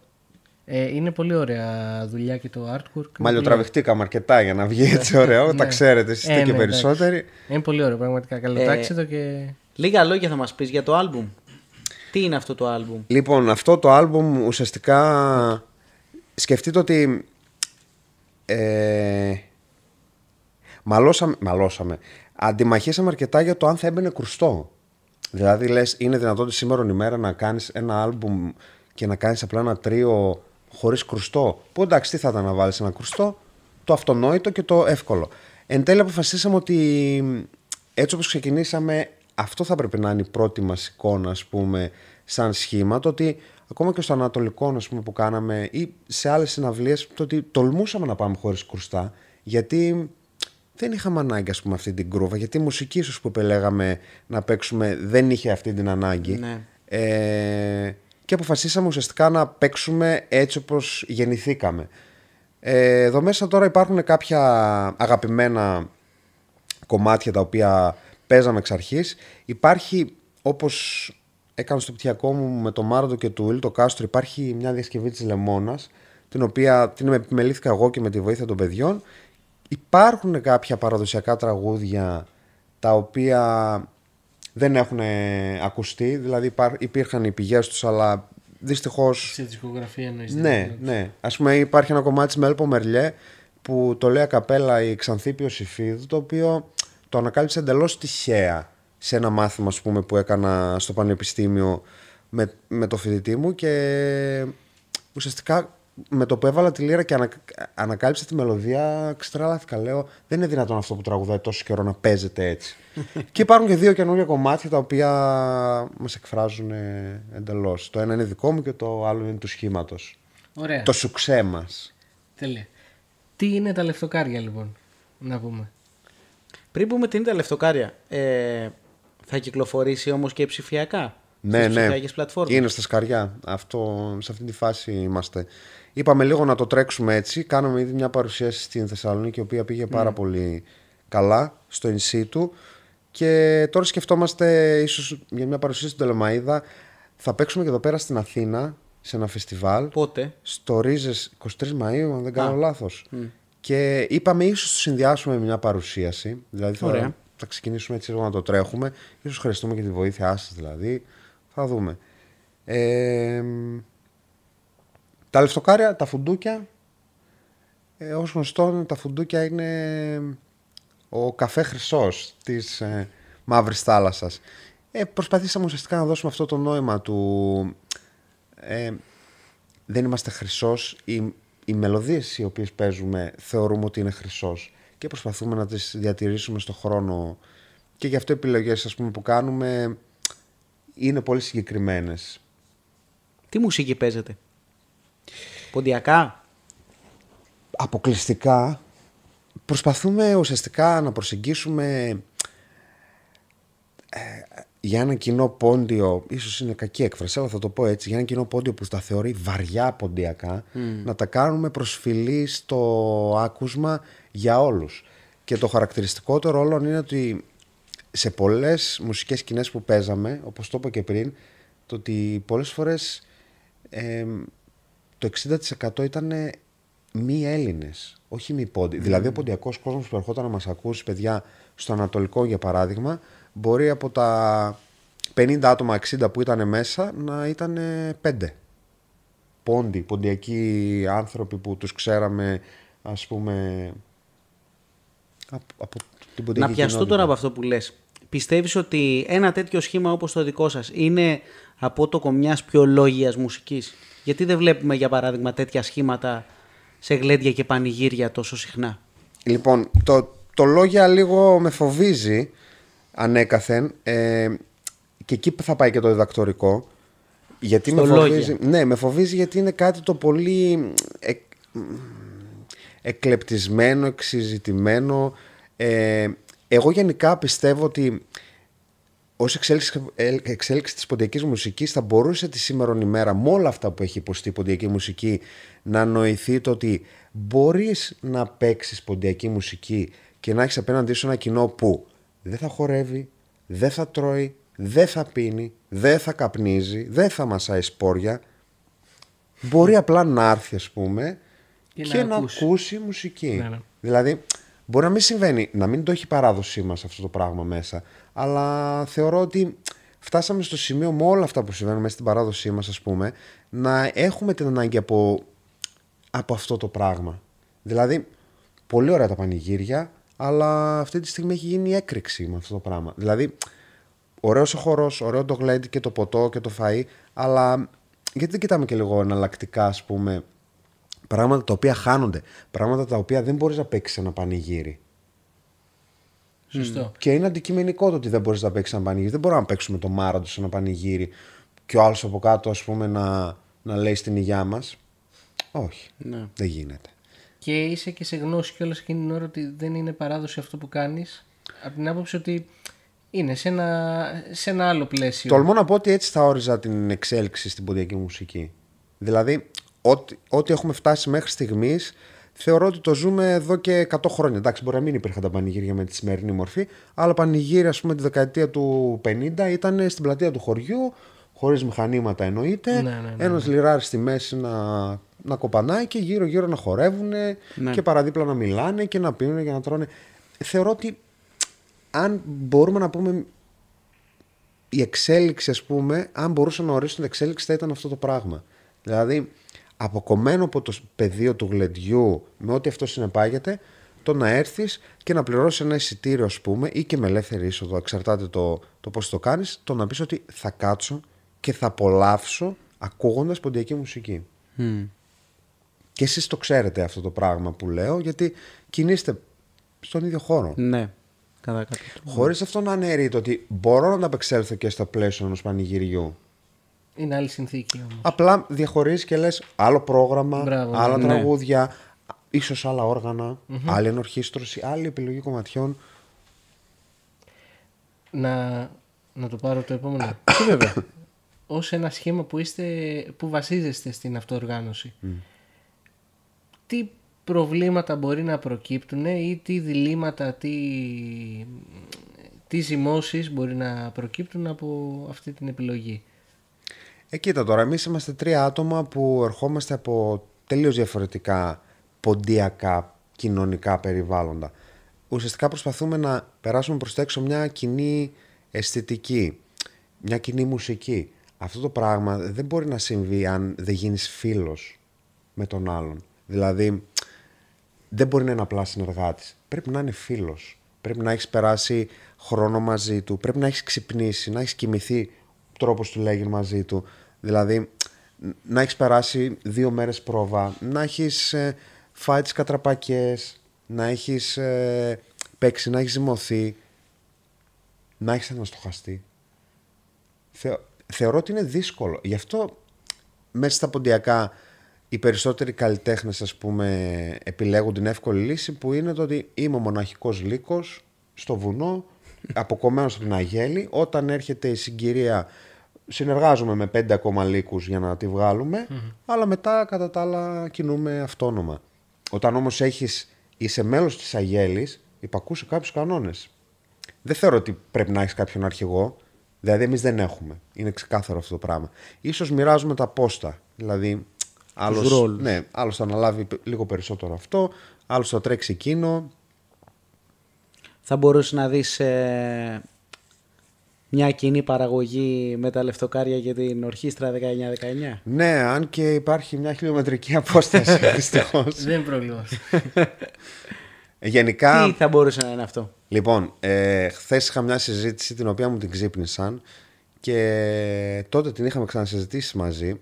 Είναι πολύ ωραία δουλειά και το artwork. Μαλλιοτραβηχτήκαμε αρκετά για να βγει έτσι ωραίο. Τα ξέρετε, εσείς είστε και ναι, περισσότεροι. εντάξει. Είναι πολύ ωραίο, πραγματικά. Καλοτάξιδο και. Λίγα λόγια θα μας πεις για το άλμπουμ. Τι είναι αυτό το άλμπουμ? Λοιπόν, αυτό το άλμπουμ ουσιαστικά σκεφτείτε ότι μαλώσαμε. Αντιμαχήσαμε αρκετά για το αν θα έμπαινε κρουστό. Δηλαδή λες, είναι δυνατόν σήμερα ημέρα να κάνεις ένα άλμπουμ και να κάνεις απλά ένα τρίο χωρίς κρουστό? Που εντάξει, τι θα ήταν να βάλεις ένα κρουστό? Το αυτονόητο και το εύκολο. Εν τέλει αποφασίσαμε ότι έτσι όπως ξεκινήσαμε, αυτό θα πρέπει να είναι η πρώτη μας εικόνα, ας πούμε, σαν σχήμα. Το ότι ακόμα και στο Ανατολικό, ας πούμε, που κάναμε ή σε άλλες συναυλίες, το ότι τολμούσαμε να πάμε χωρίς κρουστά, γιατί δεν είχαμε ανάγκη, ας πούμε, αυτή την κρούβα. Γιατί η μουσική ίσως που επιλέγαμε να παίξουμε δεν είχε αυτή την ανάγκη. Ναι. Και αποφασίσαμε ουσιαστικά να παίξουμε έτσι όπως γεννηθήκαμε. Εδώ μέσα τώρα υπάρχουν κάποια αγαπημένα κομμάτια τα οποία παίζαμε εξ αρχής. Υπάρχει, όπως έκανα στο πτυχιακό μου με το Μάραντο και του Ήλ το Κάστρο, υπάρχει μια διασκευή της Λεμόνας, την οποία την επιμελήθηκα εγώ και με τη βοήθεια των παιδιών. Υπάρχουν κάποια παραδοσιακά τραγούδια τα οποία δεν έχουν ακουστεί, δηλαδή υπήρχαν οι πηγές τους, αλλά δυστυχώς... Σε δισκογραφία εννοείς. Ναι. Ας πούμε υπάρχει ένα κομμάτι της Μέλπο Μερλιέ που το λέει ακαπέλα η Ξανθήπη Ιωσήφιδου, το οποίο το ανακάλυψε εντελώς τυχαία σε ένα μάθημα, ας πούμε, που έκανα στο πανεπιστήμιο με το φοιτητή μου, και ουσιαστικά με το που έβαλα τη λύρα και ανακάλυψα τη μελωδία, ξετρελάθηκα. Λέω, δεν είναι δυνατόν αυτό που τραγουδάει τόσο καιρό να παίζεται έτσι. Και υπάρχουν και 2 καινούργια κομμάτια τα οποία μας εκφράζουν εντελώς. Το ένα είναι δικό μου και το άλλο είναι του σχήματος. Ωραία. Το σουξέ μας. Τέλεια. Τι είναι τα λεφτοκάρια λοιπόν, να πούμε. Πριν πούμε τι είναι τα λεφτοκάρια, θα κυκλοφορήσει όμως και ψηφιακά. Ναι, στις ναι. ψηφιακές πλατφόρμες. Είναι στα σκαριά. Σε αυτή τη φάση είμαστε. Είπαμε λίγο να το τρέξουμε έτσι. Κάναμε ήδη μια παρουσίαση στην Θεσσαλονίκη, η οποία πήγε πάρα πολύ καλά στο in situ. Και τώρα σκεφτόμαστε ίσως για μια παρουσίαση στην Πτολεμαΐδα. Θα παίξουμε και εδώ πέρα στην Αθήνα σε ένα φεστιβάλ. Πότε? Στο Ρίζες 23 Μαΐου, αν δεν κάνω λάθος. Και είπαμε ίσως το συνδυάσουμε με μια παρουσίαση. Δηλαδή θα ξεκινήσουμε έτσι λίγο να το τρέχουμε. Ίσως χρειαστούμε και τη βοήθειά σας δηλαδή. Θα δούμε. Τα λεφτοκάρια, τα φουντούκια. Ως γνωστό, τα φουντούκια είναι ο καφέ χρυσός της Μαύρης Θάλασσας. Προσπαθήσαμε ουσιαστικά να δώσουμε αυτό το νόημα του... δεν είμαστε χρυσός. Οι μελωδίες οι οποίες παίζουμε θεωρούμε ότι είναι χρυσός. Και προσπαθούμε να τις διατηρήσουμε στον χρόνο. Και γι' αυτό οι επιλογές, ας πούμε, που κάνουμε είναι πολύ συγκεκριμένες. Τι μουσική παίζετε? Ποντιακά? Αποκλειστικά προσπαθούμε ουσιαστικά να προσεγγίσουμε για ένα κοινό πόντιο, ίσως είναι κακή έκφραση, αλλά θα το πω έτσι, για ένα κοινό πόντιο που τα θεωρεί βαριά ποντιακά, να τα κάνουμε προσφυλή στο άκουσμα για όλους. Και το χαρακτηριστικότερο όλων είναι ότι σε πολλές μουσικές σκηνές που παίζαμε, όπως το είπα και πριν, το ότι πολλές φορές το 60% ήταν μη Έλληνες, όχι μη πόντι. Δηλαδή ο ποντιακός κόσμος που ερχόταν να μας ακούσει, παιδιά, στο Ανατολικό για παράδειγμα, μπορεί από τα 50 άτομα, 60 που ήταν μέσα, να ήταν 5. Ποντιακοί άνθρωποι που τους ξέραμε, ας πούμε, από την ποντιακή Να πιαστώ τώρα από αυτό που λες. Πιστεύεις ότι ένα τέτοιο σχήμα όπως το δικό σας είναι απότοκο μιας πιο λόγιας μουσικής? Γιατί δεν βλέπουμε, για παράδειγμα, τέτοια σχήματα σε γλέντια και πανηγύρια τόσο συχνά? Λοιπόν, το λόγια λίγο με φοβίζει ανέκαθεν, και εκεί θα πάει και το διδακτορικό. Γιατί στο με φοβίζει? λόγια. Ναι, με φοβίζει γιατί είναι κάτι το πολύ εκλεπτισμένο, εξειζητημένο. Εγώ γενικά πιστεύω ότι ως εξέλιξη της ποντιακής μουσικής θα μπορούσε τη σήμερον ημέρα, με όλα αυτά που έχει υποστεί η ποντιακή μουσική, να νοηθεί το ότι μπορείς να παίξεις ποντιακή μουσική και να έχεις απέναντί σου ένα κοινό που δεν θα χορεύει, δεν θα τρώει, δεν θα πίνει, δεν θα καπνίζει, δεν θα μασάει σπόρια. Μπορεί απλά να έρθει, ας πούμε, και να ακούσει μουσική. Ναι. Δηλαδή, μπορεί να μην συμβαίνει, να μην το έχει η παράδοσή μας αυτό το πράγμα μέσα, αλλά θεωρώ ότι φτάσαμε στο σημείο με όλα αυτά που συμβαίνουν μέσα στην παράδοσή μας, ας πούμε, να έχουμε την ανάγκη από αυτό το πράγμα. Δηλαδή, πολύ ωραία τα πανηγύρια, αλλά αυτή τη στιγμή έχει γίνει έκρηξη με αυτό το πράγμα. Δηλαδή, ωραίος ο χορός, ωραίο το γλέντι και το ποτό και το φαΐ, αλλά γιατί δεν κοιτάμε και λίγο εναλλακτικά, ας πούμε, πράγματα τα οποία χάνονται, πράγματα τα οποία δεν μπορείς να παίξεις ένα πανηγύρι. Σωστό. Και είναι αντικειμενικό το ότι δεν μπορείς να παίξεις ένα πανηγύρι. Δεν μπορούμε να παίξουμε το Μάραντο σε ένα πανηγύρι και ο άλλος από κάτω, ας πούμε, να λέει στην υγειά μας. Όχι, Ναι. δεν γίνεται. Και είσαι και σε γνώση κιόλας εκείνη την ώρα ότι δεν είναι παράδοση αυτό που κάνεις, από την άποψη ότι είναι σε ένα άλλο πλαίσιο. Τολμώ να πω ότι έτσι θα όριζα την εξέλιξη στην ποντιακή μουσική. Δηλαδή, ό,τι έχουμε φτάσει μέχρι στιγμής, θεωρώ ότι το ζούμε εδώ και 100 χρόνια. Εντάξει, μπορεί να μην υπήρχαν τα πανηγύρια με τη σημερινή μορφή, αλλά πανηγύρια, ας πούμε, τη δεκαετία του 50 ήταν στην πλατεία του χωριού, χωρίς μηχανήματα εννοείται. Ναι. Ένας λιράρης στη μέση να κοπανάει και γύρω-γύρω να χορεύουν και παραδίπλα να μιλάνε και να πίνουν και να τρώνε. Θεωρώ ότι αν μπορούμε να πούμε η εξέλιξη, ας πούμε, αν μπορούσαμε να ορίσουμε την εξέλιξη, θα ήταν αυτό το πράγμα. Δηλαδή, αποκομμένο από το πεδίο του γλεντιού με ό,τι αυτό συνεπάγεται, το να έρθεις και να πληρώσεις ένα εισιτήριο, ας πούμε, ή και με ελεύθερη είσοδο, εξαρτάται το πώς το κάνεις, το να πεις ότι θα κάτσω και θα απολαύσω ακούγοντας ποντιακή μουσική. Και εσείς το ξέρετε αυτό το πράγμα που λέω, γιατί κινείστε στον ίδιο χώρο. Ναι. Χωρίς αυτό να αναιρείται ότι μπορώ να ανταπεξέλθω και στο πλαίσιο ενός πανηγυριού. Είναι άλλη συνθήκη όμως. Απλά διαχωρίζεις και λες άλλο πρόγραμμα, Μπράβο, άλλα ναι. τραγούδια, ίσως άλλα όργανα, άλλη ενορχήστρωση, άλλη επιλογή κομματιών. Να το πάρω το επόμενο. Και βέβαια. Ως ένα σχήμα που βασίζεστε στην αυτοοργάνωση. Τι προβλήματα μπορεί να προκύπτουν ή τι διλήμματα, τι ζυμώσεις μπορεί να προκύπτουν από αυτή την επιλογή. Κοίτα τώρα, εμείς είμαστε 3 άτομα που ερχόμαστε από τελείως διαφορετικά ποντιακά κοινωνικά περιβάλλοντα. Ουσιαστικά προσπαθούμε να περάσουμε προς τα έξω μια κοινή αισθητική, μια κοινή μουσική. Αυτό το πράγμα δεν μπορεί να συμβεί αν δεν γίνεις φίλος με τον άλλον. Δηλαδή, δεν μπορεί να είναι απλά συνεργάτης. Πρέπει να είναι φίλος. Πρέπει να έχεις περάσει χρόνο μαζί του. Πρέπει να έχεις ξυπνήσει, να έχεις κοιμηθεί τρόπος του λέγει μαζί του. Δηλαδή, να έχεις περάσει 2 μέρες πρόβα, να έχεις φάει τις κατραπακές, να έχεις παίξει, να έχεις ζυμωθεί, να έχεις αναστοχαστεί. Θεωρώ ότι είναι δύσκολο. Γι' αυτό μέσα στα ποντιακά οι περισσότεροι καλλιτέχνες, ας πούμε, επιλέγουν την εύκολη λύση που είναι το ότι είμαι ο μοναχικός λύκος στο βουνό, αποκομμένος από την Αγέλη. Όταν έρχεται η συγκυρία, συνεργάζομαι με 5 ακόμα λύκους για να τη βγάλουμε, αλλά μετά κατά τα άλλα κινούμε αυτόνομα. Όταν όμως είσαι μέλος της Αγέλης, υπακούς σε κάποιους κανόνες. Δεν θεωρώ ότι πρέπει να έχεις κάποιον αρχηγό. Δηλαδή, εμείς δεν έχουμε. Είναι ξεκάθαρο αυτό το πράγμα. Ίσως μοιράζουμε τα πόστα. Δηλαδή, άλλος θα αναλάβει λίγο περισσότερο αυτό, άλλος θα τρέξει εκείνο. Θα μπορούσε να δεις μια κοινή παραγωγή με τα Λευτοκάρια και την Ορχήστρα 1919. Ναι, αν και υπάρχει μια χιλιομετρική απόσταση, δυστυχώς. Δεν είναι πρόβλημα. Γενικά... Τι θα μπορούσε να είναι αυτό? Λοιπόν, χθες είχα μια συζήτηση την οποία μου την ξύπνησαν και τότε την είχαμε ξανασυζητήσει μαζί.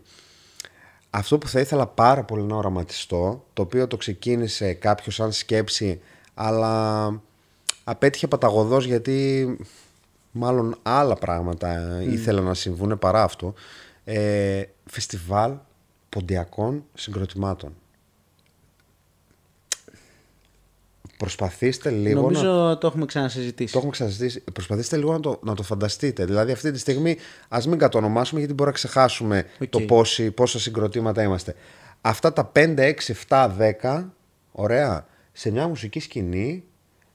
Αυτό που θα ήθελα πάρα πολύ να οραματιστώ, το οποίο το ξεκίνησε κάποιος σαν σκέψη, αλλά απέτυχε παταγωδώς γιατί μάλλον άλλα πράγματα ήθελα να συμβούν παρά αυτό. Φεστιβάλ ποντιακών συγκροτημάτων. Προσπαθήστε λίγο. Νομίζω το έχουμε ξανασυζητήσει. Το έχουμε ξανασυζητήσει. Προσπαθήστε λίγο να το φανταστείτε. Δηλαδή, αυτή τη στιγμή, ας μην κατονομάσουμε, γιατί μπορεί να ξεχάσουμε το πόσα συγκροτήματα είμαστε. Αυτά τα 5, 6, 7, 10, ωραία, σε μια μουσική σκηνή,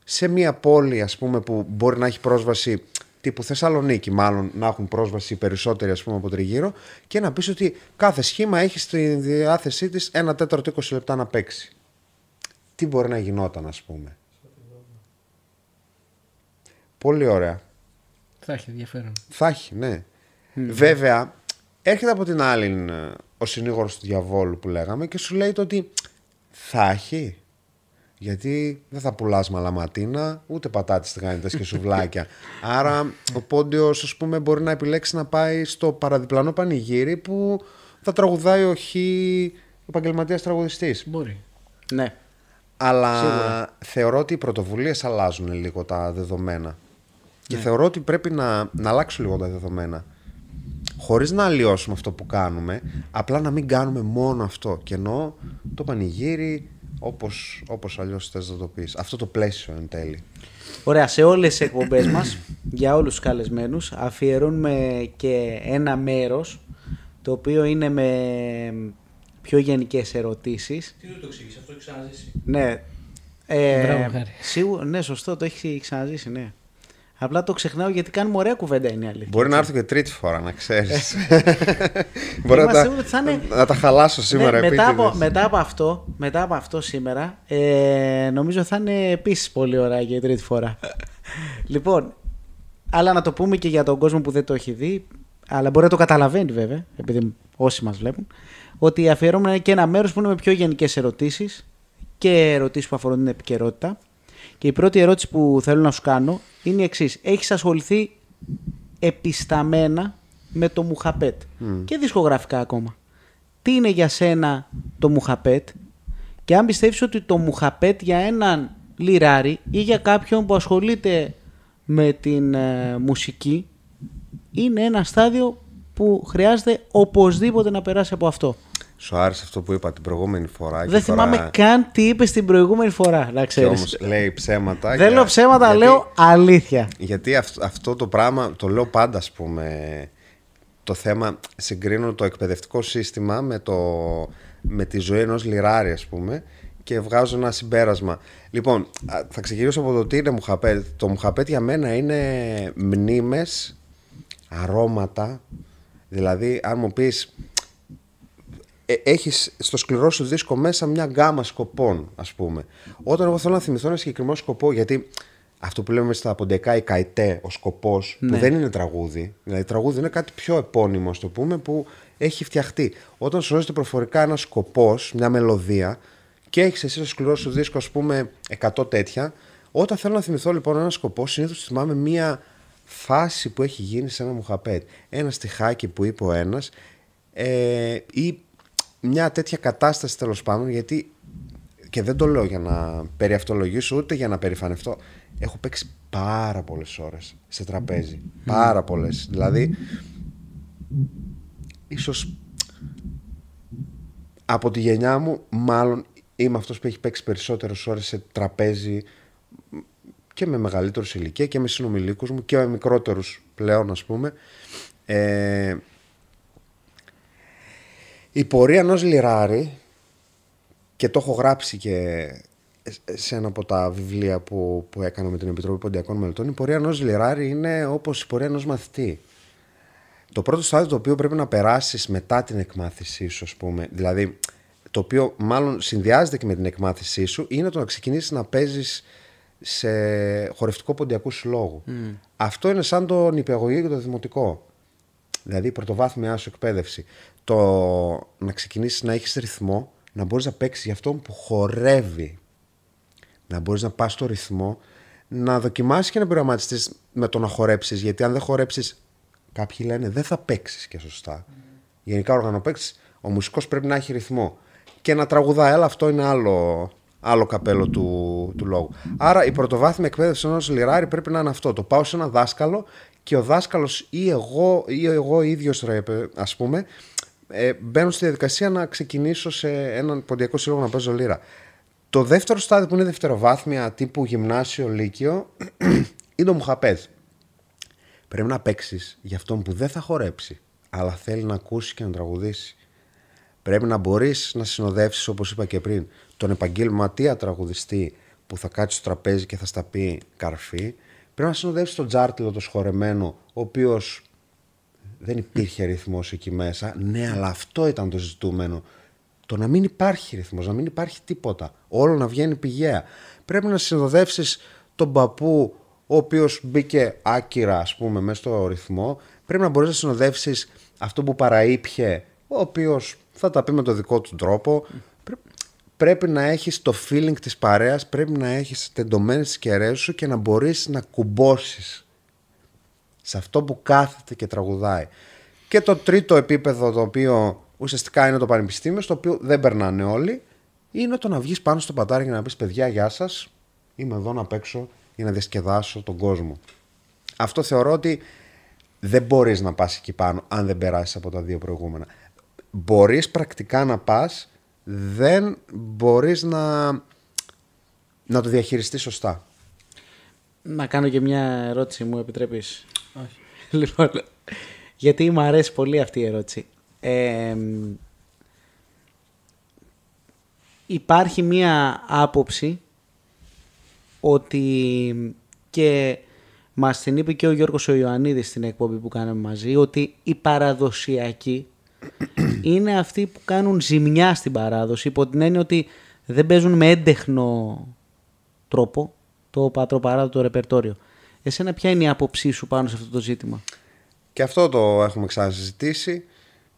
σε μια πόλη, ας πούμε, που μπορεί να έχει πρόσβαση, τύπου Θεσσαλονίκη, μάλλον να έχουν πρόσβαση περισσότεροι, ας πούμε, από τριγύρω, και να πεις ότι κάθε σχήμα έχει στη διάθεσή της 1/4 20 λεπτά να παίξει. Τι μπορεί να γινόταν, ας πούμε. Πολύ ωραία. Θα έχει ενδιαφέρον. Θα έχει, ναι. Βέβαια, έρχεται από την άλλη ο συνήγορος του διαβόλου που λέγαμε και σου λέει το ότι θα έχει. Γιατί δεν θα πουλάς μαλαματίνα, ούτε πατάτες τηγάνιτες και σουβλάκια. Άρα ο Πόντιος, ας πούμε, μπορεί να επιλέξει να πάει στο παραδιπλανό πανηγύρι που θα τραγουδάει ο επαγγελματίας τραγουδιστής. Μπορεί. Ναι. Αλλά σίγουρα. θεωρώ ότι οι πρωτοβουλίες αλλάζουν λίγο τα δεδομένα. Και θεωρώ ότι πρέπει να αλλάξουν λίγο τα δεδομένα. Χωρίς να αλλοιώσουμε αυτό που κάνουμε, απλά να μην κάνουμε μόνο αυτό. Και εννοώ το πανηγύρι, όπως αλλιώς θες να το πεις. Αυτό το πλαίσιο εν τέλει. Ωραία, σε όλες τις εκπομπές μας, για όλους τους καλεσμένους, αφιερώνουμε και ένα μέρος, το οποίο είναι με πιο γενικές ερωτήσεις. Τι δεν το εξήγησε, αυτό έχει ξαναζήσει. Ναι. Μπράβο, Χάρη. Σίγουρα, ναι, σωστό, το έχει ξαναζήσει, ναι. Απλά το ξεχνάω γιατί κάνουμε ωραία κουβέντα, είναι η αλήθεια. Μπορεί να έρθω και τρίτη φορά, να ξέρεις. Μπορεί να τα χαλάσω σήμερα επίτηδες. Μετά από αυτό σήμερα, νομίζω θα είναι επίσης πολύ ωραία και η τρίτη φορά. Λοιπόν, αλλά να το πούμε και για τον κόσμο που δεν το έχει δει, αλλά μπορεί να το καταλαβαίνει βέβαια, επειδή όσοι μας βλέπουν, ότι αφιερώνουμε και ένα μέρος που είναι με πιο γενικές ερωτήσεις και ερωτήσεις που αφορούν την επικαιρότητα. Και η πρώτη ερώτηση που θέλω να σου κάνω είναι η εξής. Έχεις ασχοληθεί επισταμμένα με το Μουχαπέτ και δισκογραφικά ακόμα. Τι είναι για σένα το Μουχαπέτ και αν πιστεύεις ότι το μουχαπέτ για έναν λιράρι ή για κάποιον που ασχολείται με την μουσική είναι ένα στάδιο που χρειάζεται οπωσδήποτε να περάσει από αυτό. Σου άρεσε αυτό που είπα την προηγούμενη φορά? Δεν θυμάμαι καν τι είπες την προηγούμενη φορά, να ξέρεις. Και όμως λέει ψέματα. Δεν λέω ψέματα, λέω αλήθεια. Γιατί αυτό το πράγμα το λέω πάντα, ας πούμε. Το θέμα, συγκρίνω το εκπαιδευτικό σύστημα με τη ζωή ενός λιράρι, ας πούμε, και βγάζω ένα συμπέρασμα. Λοιπόν, θα ξεκινήσω από το τι είναι μουχαπέτ. Το μουχαπέτ για μένα είναι μνήμες, αρώματα. Δηλαδή, αν μου πεις, έχεις στο σκληρό σου δίσκο μέσα μια γκάμα σκοπών, ας πούμε. Όταν εγώ θέλω να θυμηθώ ένα συγκεκριμένο σκοπό, γιατί αυτό που λέμε στα ποντιακά η καητέ, ο σκοπός, που δεν είναι τραγούδι. Δηλαδή, τραγούδι είναι κάτι πιο επώνυμο, ας το πούμε, που έχει φτιαχτεί. Όταν σου σώζεται προφορικά ένα σκοπός, μια μελωδία, και έχεις εσύ στο σκληρό σου δίσκο, ας πούμε, 100 τέτοια. Όταν θέλω να θυμηθώ λοιπόν ένα σκοπό, συνήθως θυμάμαι μια φάση που έχει γίνει σε ένα μουχαπέτ. Ένα στιχάκι που είπε ο ένας, ή μια τέτοια κατάσταση τέλος πάντων, γιατί. Και δεν το λέω για να περιαυτολογήσω ούτε για να περηφανευτώ. Έχω παίξει πάρα πολλές ώρες σε τραπέζι. Πάρα πολλές. Δηλαδή, ίσως από τη γενιά μου, μάλλον είμαι αυτός που έχει παίξει περισσότερες ώρες σε τραπέζι και με μεγαλύτερους ηλικία και με συνομιλίκους μου και με μικρότερους πλέον, ας πούμε. Η πορεία ενός λιράρι, και το έχω γράψει και σε ένα από τα βιβλία που έκανα με την Επιτροπή Ποντιακών Μελετών, η πορεία ενός λιράρι είναι όπως η πορεία ενός μαθητή. Το πρώτο στάδιο το οποίο πρέπει να περάσεις μετά την εκμάθησή σου, ας πούμε, δηλαδή το οποίο μάλλον συνδυάζεται και με την εκμάθησή σου, είναι το να ξεκινήσεις να παίζεις σε χορευτικό ποντιακού συλλόγου. Αυτό είναι σαν το νηπιαγωγείο και το δημοτικό. Δηλαδή η πρωτοβάθμια σου εκπαίδευση. Το να ξεκινήσεις να έχεις ρυθμό, να μπορείς να παίξεις για αυτόν που χορεύει. Να μπορείς να πας στο ρυθμό, να δοκιμάσεις και να πειραματιστείς με το να χορέψεις. Γιατί αν δεν χορέψεις, κάποιοι λένε δεν θα παίξεις και σωστά. Γενικά οργανοπαίκτης, ο μουσικός πρέπει να έχει ρυθμό. Και να τραγουδάει, αλλά αυτό είναι άλλο καπέλο του λόγου. Άρα η πρωτοβάθμια εκπαίδευση ενός λιράρι πρέπει να είναι αυτό. Το πάω σε ένα δάσκαλο και ο δάσκαλος ή εγώ ίδιος, ας πούμε, μπαίνω στη διαδικασία να ξεκινήσω σε έναν ποντιακό σύλλογο να παίζω λύρα. Το δεύτερο στάδιο που είναι δευτεροβάθμια τύπου γυμνάσιο, λύκειο, είναι το μουχαπέτ. Πρέπει να παίξεις για αυτόν που δεν θα χορέψει, αλλά θέλει να ακούσει και να τραγουδήσει. Πρέπει να μπορείς να συνοδεύσεις, όπως είπα και πριν, τον επαγγελματία τραγουδιστή που θα κάτσει στο τραπέζι και θα στα πει καρφί. Πρέπει να συνοδεύσεις τον τζάρτιλο, το σχορεμένο, ο οποίος δεν υπήρχε ρυθμός εκεί μέσα. Ναι, αλλά αυτό ήταν το ζητούμενο. Το να μην υπάρχει ρυθμός, να μην υπάρχει τίποτα. Όλο να βγαίνει πηγαία. Πρέπει να συνοδεύσεις τον παππού, ο οποίος μπήκε άκυρα, ας πούμε, μέσα στο ρυθμό. Πρέπει να μπορείς να συνοδεύσεις αυτό που παραείπιε, ο οποίος θα τα πει με το δικό του τρόπο. Πρέπει να έχεις το feeling της παρέας, πρέπει να έχεις τεντωμένες τις κεραίες σου και να μπορείς να κουμπώσεις σε αυτό που κάθεται και τραγουδάει. Και το τρίτο επίπεδο, το οποίο ουσιαστικά είναι το πανεπιστήμιο, στο οποίο δεν περνάνε όλοι, είναι το να βγεις πάνω στο πατάρι και να πεις παιδιά, γεια σας, είμαι εδώ να παίξω για να διασκεδάσω τον κόσμο. Αυτό θεωρώ ότι δεν μπορείς να πας εκεί πάνω αν δεν περάσεις από τα δύο προηγούμενα. Μπορείς πρακτικά να πας, δεν μπορείς να το διαχειριστείς σωστά. Να κάνω και μια ερώτηση, μου επιτρέπεις? Όχι. Λοιπόν, γιατί μου αρέσει πολύ αυτή η ερώτηση. Υπάρχει μια άποψη ότι, και μας την είπε και ο Γιώργος ο Ιωαννίδης στην εκπομπή που κάναμε μαζί, ότι οι παραδοσιακοί είναι αυτοί που κάνουν ζημιά στην παράδοση, υπό την έννοια ότι δεν παίζουν με έντεχνο τρόπο το πατροπαράδοτο ρεπερτόριο. Εσένα ποια είναι η άποψή σου πάνω σε αυτό το ζήτημα? Και αυτό το έχουμε ξανασυζητήσει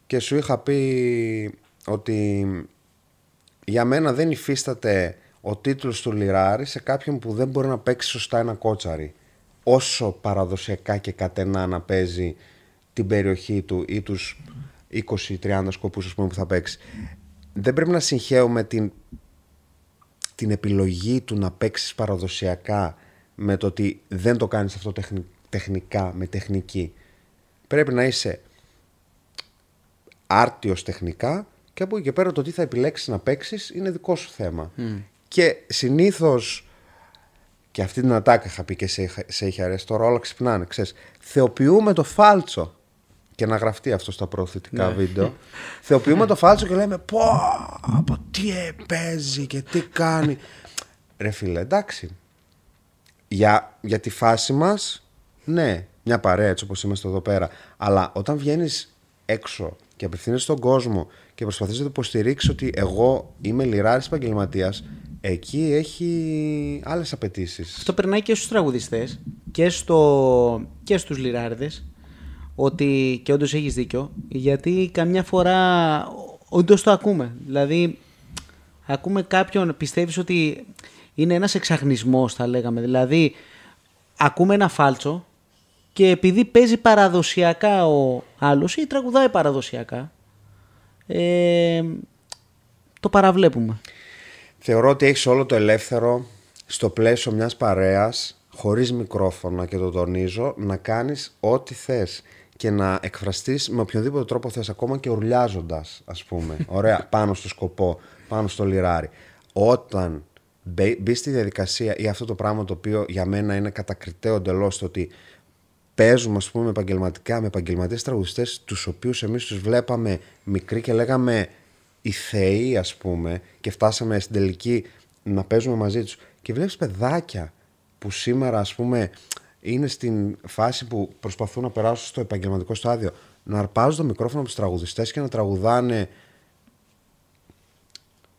και σου είχα πει ότι για μένα δεν υφίσταται ο τίτλος του λιράρι σε κάποιον που δεν μπορεί να παίξει σωστά ένα κότσαρι, όσο παραδοσιακά και κατενά να παίζει την περιοχή του ή τους 20-30 σκοπούς, ας πούμε, που θα παίξει. Δεν πρέπει να συγχαίουμε την την επιλογή του να παίξεις παραδοσιακά με το ότι δεν το κάνεις αυτό τεχνικά, με τεχνική. Πρέπει να είσαι άρτιος τεχνικά και από εκεί και πέρα το τι θα επιλέξεις να παίξεις είναι δικό σου θέμα. Και συνήθως, και αυτή την ατάκα είχα πει και σε είχε αρέσει, τώρα όλα ξυπνάνε, ξέρεις, θεοποιούμε το φάλτσο. Και να γραφτεί αυτό στα προωθητικά βίντεο. Θεοποιούμε το φάλτσο και λέμε πω, τι παίζει και τι κάνει. Ρε φίλε, εντάξει. Για τη φάση μας, ναι, μια παρέα έτσι όπως είμαστε εδώ πέρα. Αλλά όταν βγαίνεις έξω και απευθύνεσαι στον κόσμο και προσπαθείς να το υποστηρίξεις ότι εγώ είμαι λιράρης επαγγελματίας, εκεί έχει άλλες απαιτήσεις. Αυτό περνάει και στους τραγουδιστές και στους λιράριδες. Ότι και όντως έχεις δίκιο, γιατί καμιά φορά όντως το ακούμε. Δηλαδή, ακούμε κάποιον, πιστεύεις ότι είναι ένας εξαγνισμός, θα λέγαμε. Δηλαδή, ακούμε ένα φάλτσο και επειδή παίζει παραδοσιακά ο άλλος ή τραγουδάει παραδοσιακά, το παραβλέπουμε. Θεωρώ ότι έχεις όλο το ελεύθερο στο πλαίσιο μιας παρέας, χωρίς μικρόφωνα και το τονίζω, να κάνεις ό,τι θες και να εκφραστείς με οποιονδήποτε τρόπο θες, ακόμα και ουρλιάζοντας, ας πούμε. Ωραία, πάνω στο σκοπό, πάνω στο λιράρι. Όταν μπει στη διαδικασία ή αυτό το πράγμα το οποίο για μένα είναι κατακριτέο εντελώς, το ότι παίζουμε, ας πούμε, επαγγελματικά, με επαγγελματίες τραγουδιστές, τους οποίους εμείς τους βλέπαμε μικροί και λέγαμε οι θεοί, ας πούμε, και φτάσαμε στην τελική να παίζουμε μαζί τους. Και βλέπεις παιδάκια που σήμερα, ας πούμε, είναι στην φάση που προσπαθούν να περάσουν στο επαγγελματικό στάδιο, να αρπάζουν το μικρόφωνο από τους τραγουδιστές και να τραγουδάνε.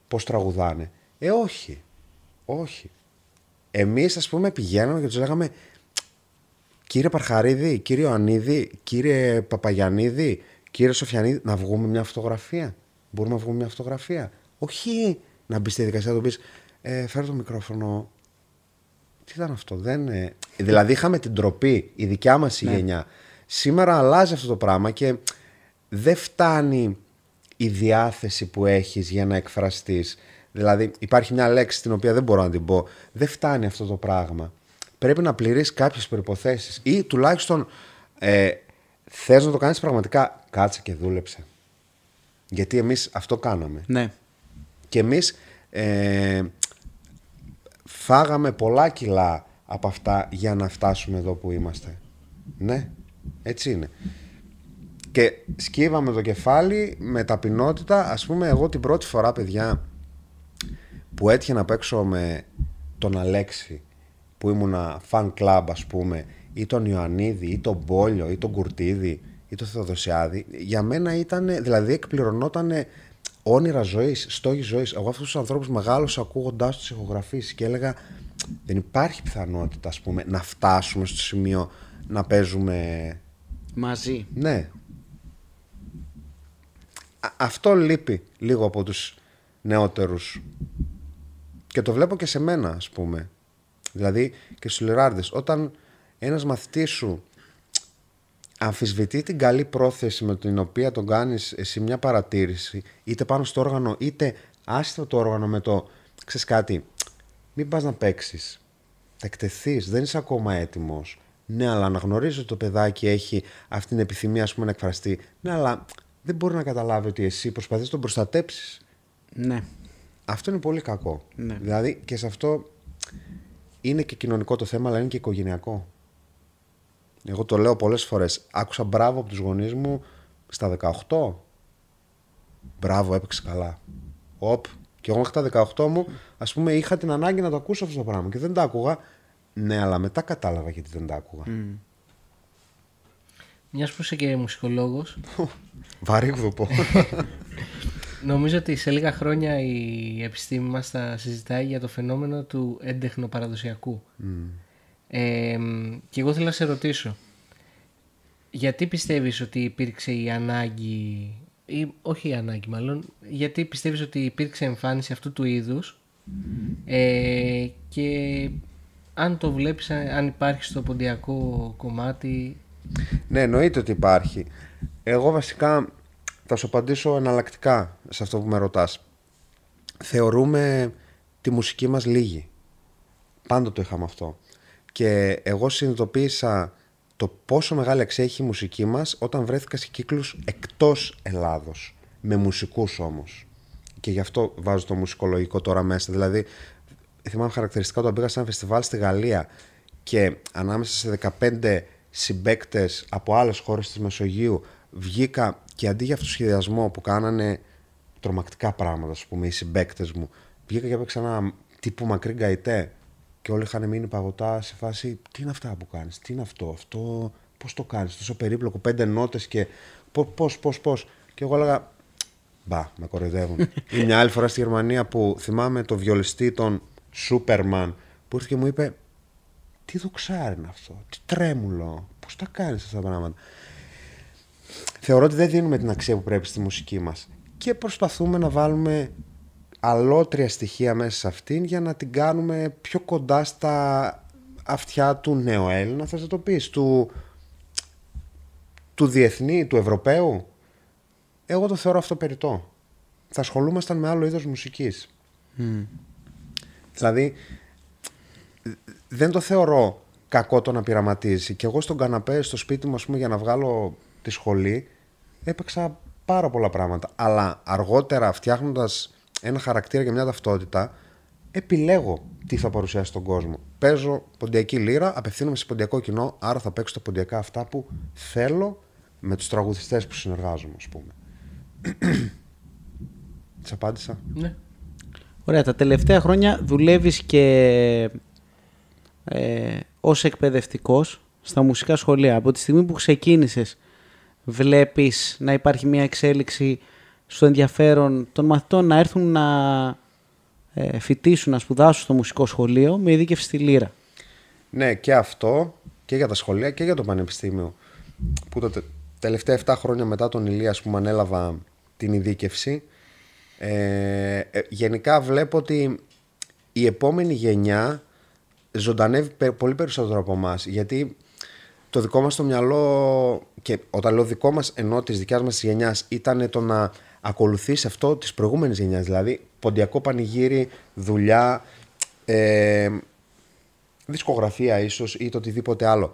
Πώς τραγουδάνε? Όχι. Όχι. Εμείς, ας πούμε, πηγαίναμε και τους λέγαμε, κύριε Παρχαρίδη, κύριε Ιωαννίδη, κύριε Παπαγιαννίδη, κύριε Σοφιανίδη, να βγούμε μια φωτογραφία. Μπορούμε να βγούμε μια φωτογραφία? Όχι να μπει στη διαδικασία να του πεις, φέρω το μικρόφωνο. Τι ήταν αυτό? Δηλαδή είχαμε την τροπή, η δικιά μας η γενιά. Σήμερα αλλάζει αυτό το πράγμα και δεν φτάνει η διάθεση που έχεις για να εκφραστείς. Δηλαδή υπάρχει μια λέξη την οποία δεν μπορώ να την πω. Δεν φτάνει αυτό το πράγμα. Πρέπει να πληρείς κάποιες προϋποθέσεις ή τουλάχιστον θες να το κάνεις πραγματικά, κάτσε και δούλεψε. Γιατί εμείς αυτό κάναμε. Ναι. Και εμείς φάγαμε πολλά κιλά από αυτά για να φτάσουμε εδώ που είμαστε. Ναι, έτσι είναι. Και σκύβαμε το κεφάλι με ταπεινότητα. Ας πούμε, εγώ την πρώτη φορά, παιδιά, που έτυχε να παίξω με τον Αλέξη, που ήμουνα fan club, ας πούμε, ή τον Ιωαννίδη, ή τον Μπόλιο, ή τον Κουρτίδη, ή τον Θεοδοσιάδη, για μένα ήταν, δηλαδή εκπληρωνόταν όνειρα ζωής, στόχοι ζωής. Εγώ αυτούς τους ανθρώπους μεγάλωσα ακούγοντάς τους ηχογραφήσεις και έλεγα, δεν υπάρχει πιθανότητα, ας πούμε, να φτάσουμε στο σημείο να παίζουμε μαζί. Ναι. Αυτό λείπει λίγο από τους νεότερους. Και το βλέπω και σε μένα, ας πούμε. Δηλαδή και στους λιράρδες. Όταν ένας μαθητής σου αμφισβητεί την καλή πρόθεση με την οποία τον κάνεις εσύ μια παρατήρηση, είτε πάνω στο όργανο, είτε άσχετα το όργανο με το, ξέρεις κάτι, μην πας να παίξεις, θα εκτεθείς, δεν είσαι ακόμα έτοιμος. Ναι, αλλά αναγνωρίζω ότι το παιδάκι έχει αυτή την επιθυμία, ας πούμε, να εκφραστεί. Ναι, αλλά δεν μπορεί να καταλάβει ότι εσύ προσπαθείς να τον προστατέψεις. Ναι. Αυτό είναι πολύ κακό. Ναι. Δηλαδή και σε αυτό είναι και κοινωνικό το θέμα, αλλά είναι και οικογενειακό. Εγώ το λέω πολλές φορές. Άκουσα μπράβο από τους γονείς μου στα 18. Μπράβο, έπαιξε καλά. Οπ. Και εγώ μέχρι τα 18 μου, ας πούμε, είχα την ανάγκη να το ακούσω αυτό το πράγμα και δεν τα άκουγα. Ναι, αλλά μετά κατάλαβα γιατί δεν τα άκουγα. Μιας που είσαι και μουσικολόγος. Βαρύγδουπο. Νομίζω ότι σε λίγα χρόνια η επιστήμη μας θα συζητάει για το φαινόμενο του έντεχνο παραδοσιακού. Και εγώ θέλω να σε ρωτήσω, γιατί πιστεύεις ότι υπήρξε η ανάγκη, ή όχι η ανάγκη μάλλον, γιατί πιστεύεις ότι υπήρξε εμφάνιση αυτού του είδους και αν το βλέπεις, αν υπάρχει στο ποντιακό κομμάτι? Ναι, εννοείται ότι υπάρχει. Εγώ βασικά θα σου απαντήσω εναλλακτικά σε αυτό που με ρωτάς. Θεωρούμε τη μουσική μας λίγη. Πάντοτε το είχαμε αυτό. Και εγώ συνειδητοποίησα το πόσο μεγάλη αξία έχει η μουσική μας όταν βρέθηκα σε κύκλους εκτός Ελλάδος. Με μουσικούς όμως. Και γι' αυτό βάζω το μουσικολογικό τώρα μέσα. Δηλαδή, θυμάμαι χαρακτηριστικά όταν πήγα σε ένα φεστιβάλ στη Γαλλία και ανάμεσα σε 15 συμπαίκτες από άλλες χώρες της Μεσογείου βγήκα και αντί για αυτό το σχεδιασμό που κάνανε τρομακτικά πράγματα, ας πούμε, οι συμπαίκτες μου, βγήκα και έπαιξα ένα τύπου μακρύ γκαϊτέ και όλοι είχαν μείνει παγωτά σε φάση τι είναι αυτά που κάνεις, τι είναι αυτό, πώς το κάνεις, τόσο περίπλοκο, 5 νότες και πώς. Και εγώ έλεγα, μπα, με κοροϊδεύουν. Ή μια άλλη φορά στη Γερμανία που θυμάμαι το βιολιστή τον Σούπερμαν που ήρθε και μου είπε, τι δοξάρι είναι αυτό, τι τρέμουλο, πώς τα κάνεις αυτά τα πράγματα. Θεωρώ ότι δεν δίνουμε την αξία που πρέπει στη μουσική μας και προσπαθούμε να βάλουμε αλότρια στοιχεία μέσα σε αυτήν για να την κάνουμε πιο κοντά στα αυτιά του νέου Έλληνα, θες να το πεις, του διεθνή, του Ευρωπαίου. Εγώ το θεωρώ αυτό περιττό. Θα ασχολούμασταν με άλλο είδος μουσικής. Δηλαδή, δεν το θεωρώ κακό το να πειραματίζει. Και εγώ στον καναπέ, στο σπίτι μου, ας πούμε, για να βγάλω τη σχολή, έπαιξα πάρα πολλά πράγματα. Αλλά αργότερα, φτιάχνοντας ένα χαρακτήρα και μια ταυτότητα, επιλέγω τι θα παρουσιάσει στον κόσμο. Παίζω ποντιακή λύρα, απευθύνομαι σε ποντιακό κοινό, άρα θα παίξω τα ποντιακά αυτά που θέλω με τους τραγουδιστές που συνεργάζομαι, ας πούμε. Της απάντησα. Ναι. Ωραία, τα τελευταία χρόνια δουλεύεις και ως εκπαιδευτικός στα μουσικά σχολεία. Από τη στιγμή που ξεκίνησες, βλέπεις να υπάρχει μια εξέλιξη στο ενδιαφέρον των μαθητών να έρθουν να φοιτήσουν, να σπουδάσουν στο μουσικό σχολείο με ειδίκευση στη λύρα? Ναι, και αυτό και για τα σχολεία και για το πανεπιστήμιο. Που τα τελευταία 7 χρόνια μετά τον Ηλία, ας πούμε, ανέλαβα την ειδίκευση. Γενικά βλέπω ότι η επόμενη γενιά ζωντανεύει πολύ περισσότερο από εμάς. Γιατί το δικό μας το μυαλό, και όταν λέω δικό μας εννοώ της δικιάς μας γενιάς, ήταν το να ακολουθήσει αυτό της προηγούμενης γενιάς. Δηλαδή ποντιακό πανηγύρι, δουλειά, δισκογραφία ίσως ή το οτιδήποτε άλλο.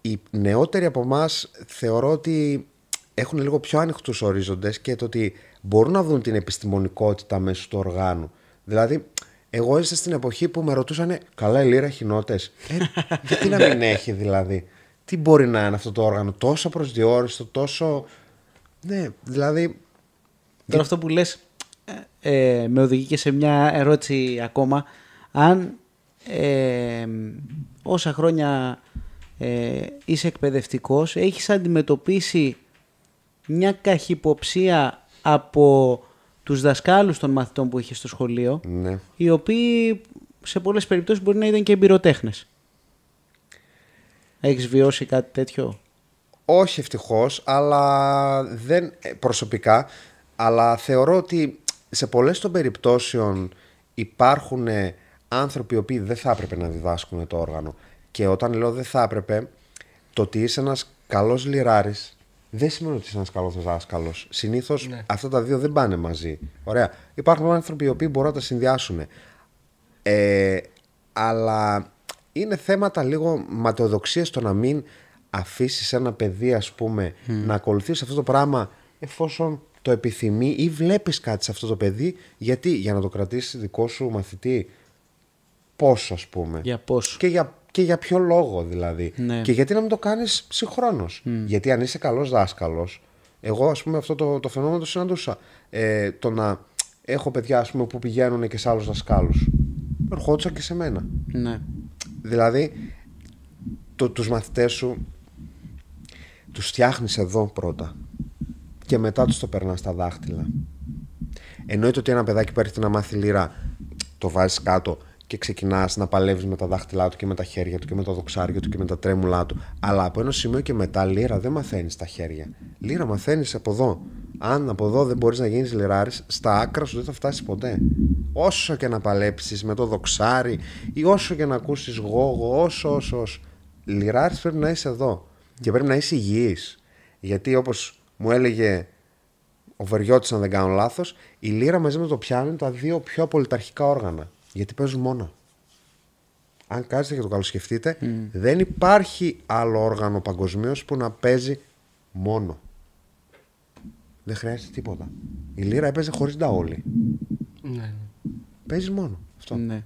Οι νεότεροι από εμάς θεωρώ ότι έχουν λίγο πιο ανοιχτούς ορίζοντες και το ότι μπορούν να δουν την επιστημονικότητα μέσω του οργάνου. Δηλαδή, εγώ έζησα στην εποχή που με ρωτούσαν, καλά η λύρα έχει νότες. Γιατί να μην έχει δηλαδή? Τι μπορεί να είναι αυτό το όργανο, τόσο προσδιορίστο, τόσο... Ναι, δηλαδή... Τώρα αυτό που λες με οδηγεί και σε μια ερώτηση ακόμα. Αν όσα χρόνια είσαι εκπαιδευτικός, έχεις αντιμετωπίσει μια καχυποψία από τους δασκάλους των μαθητών που είχες στο σχολείο, Ναι. οι οποίοι σε πολλές περιπτώσεις μπορεί να ήταν και εμπειροτέχνες? Έχεις βιώσει κάτι τέτοιο? Όχι ευτυχώς, αλλά δεν προσωπικά, αλλά θεωρώ ότι σε πολλές των περιπτώσεων υπάρχουν άνθρωποι οι οποίοι δεν θα έπρεπε να διδάσκουν το όργανο. Και όταν λέω δεν θα έπρεπε, το ότι είσαι ένας καλός λυράρης δεν σημαίνει ότι είσαι ένας καλός δάσκαλος. Συνήθως αυτά τα δύο δεν πάνε μαζί. Ωραία. Υπάρχουν άνθρωποι οι οποίοι μπορούν να τα συνδυάσουν. Αλλά είναι θέματα λίγο ματαιοδοξίας το να μην αφήσεις ένα παιδί, ας πούμε, να ακολουθήσει αυτό το πράγμα εφόσον το επιθυμεί ή βλέπεις κάτι σε αυτό το παιδί. Γιατί? Για να το κρατήσεις δικό σου μαθητή. Πόσο, ας πούμε. Για πόσο? Και για ποιο λόγο δηλαδή. Ναι. Και γιατί να μην το κάνεις συγχρόνως. Γιατί αν είσαι καλός δάσκαλος, εγώ ας πούμε αυτό το φαινόμενο το συναντούσα. Το να έχω παιδιά, ας πούμε, που πηγαίνουν και σε άλλους δασκάλους. Ερχόντουσαν και σε μένα. Ναι. Δηλαδή τους μαθητές σου τους φτιάχνεις εδώ πρώτα και μετά τους το περνάς στα δάχτυλα. Εννοείται ότι ένα παιδάκι που έρχεται να μάθει λύρα το βάζεις κάτω και ξεκινάς να παλεύεις με τα δάχτυλά του και με τα χέρια του και με το δοξάριο του και με τα τρέμουλά του. Αλλά από ένα σημείο και μετά λύρα δεν μαθαίνεις τα χέρια. Λύρα μαθαίνεις από εδώ. Αν από εδώ δεν μπορείς να γίνεις λυράρης, στα άκρα σου δεν θα φτάσεις ποτέ. Όσο και να παλέψεις με το δοξάρι ή όσο και να ακούσεις γόγο, όσο. Λυράρης πρέπει να είσαι εδώ. Και πρέπει να είσαι υγιής. Γιατί όπως μου έλεγε ο Βεριώτης, αν δεν κάνω λάθος, η λύρα μαζί με το πιάνο είναι τα δύο πιο απολυταρχικά όργανα. Γιατί παίζουν μόνο. Αν κάτσετε και το καλοσκεφτείτε, δεν υπάρχει άλλο όργανο παγκοσμίως που να παίζει μόνο. Δεν χρειάζεται τίποτα. Η λύρα έπαιζε χωρίς νταόλι. Ναι. Παίζει μόνο. Αυτό. Ναι.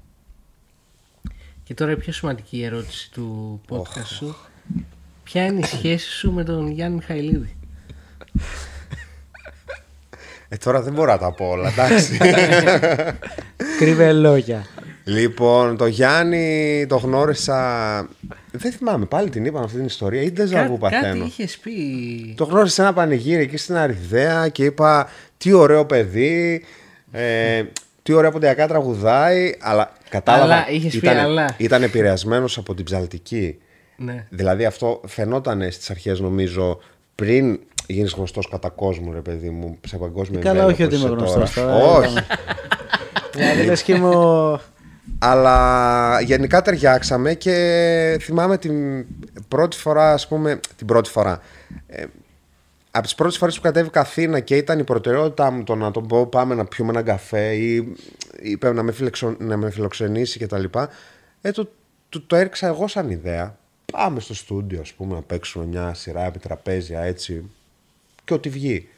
Και τώρα η πιο σημαντική ερώτηση του podcast σου. Ποια είναι η σχέση σου με τον Γιάννη Μιχαηλίδη? Τώρα δεν μπορώ να τα πω όλα, εντάξει. Κρύβε λόγια. Λοιπόν, το Γιάννη το γνώρισα. Δεν θυμάμαι, πάλι την είπαμε αυτή την ιστορία ή δεν ζαβού παθαίνω. Κάτι είχες πει. Το γνώρισα σε ένα πανηγύρι εκεί στην Αριδαία και είπα τι ωραίο παιδί, τι ωραία ποντιακά τραγουδάει, αλλά κατάλαβα. Αλλά είχες πει αλλά. Ήταν επηρεασμένος από την ψαλτική. Ναι. Δηλαδή αυτό φαινόταν στις αρχές, νομίζω, πριν γίνεις γνωστός κατά κόσμο, ρε παιδί μου, σε παγκόσμιο επίπεδο. Καλά, όχι ότι είμαι γνωστός τώρα. Όχι. Δηλαδή λες και είμαι. Αλλά γενικά ταιριάξαμε και θυμάμαι την πρώτη φορά, ας πούμε, την πρώτη φορά. Από τις πρώτες φορές που κατέβηκα Αθήνα και ήταν η προτεραιότητά μου το να τον πω πάμε να πιούμε έναν καφέ ή είπε να με φιλοξενήσει κτλ. Το έριξα εγώ σαν ιδέα. Πάμε στο στούντιο, ας πούμε, να παίξουμε μια σειρά επί τραπέζια έτσι και ό,τι βγει.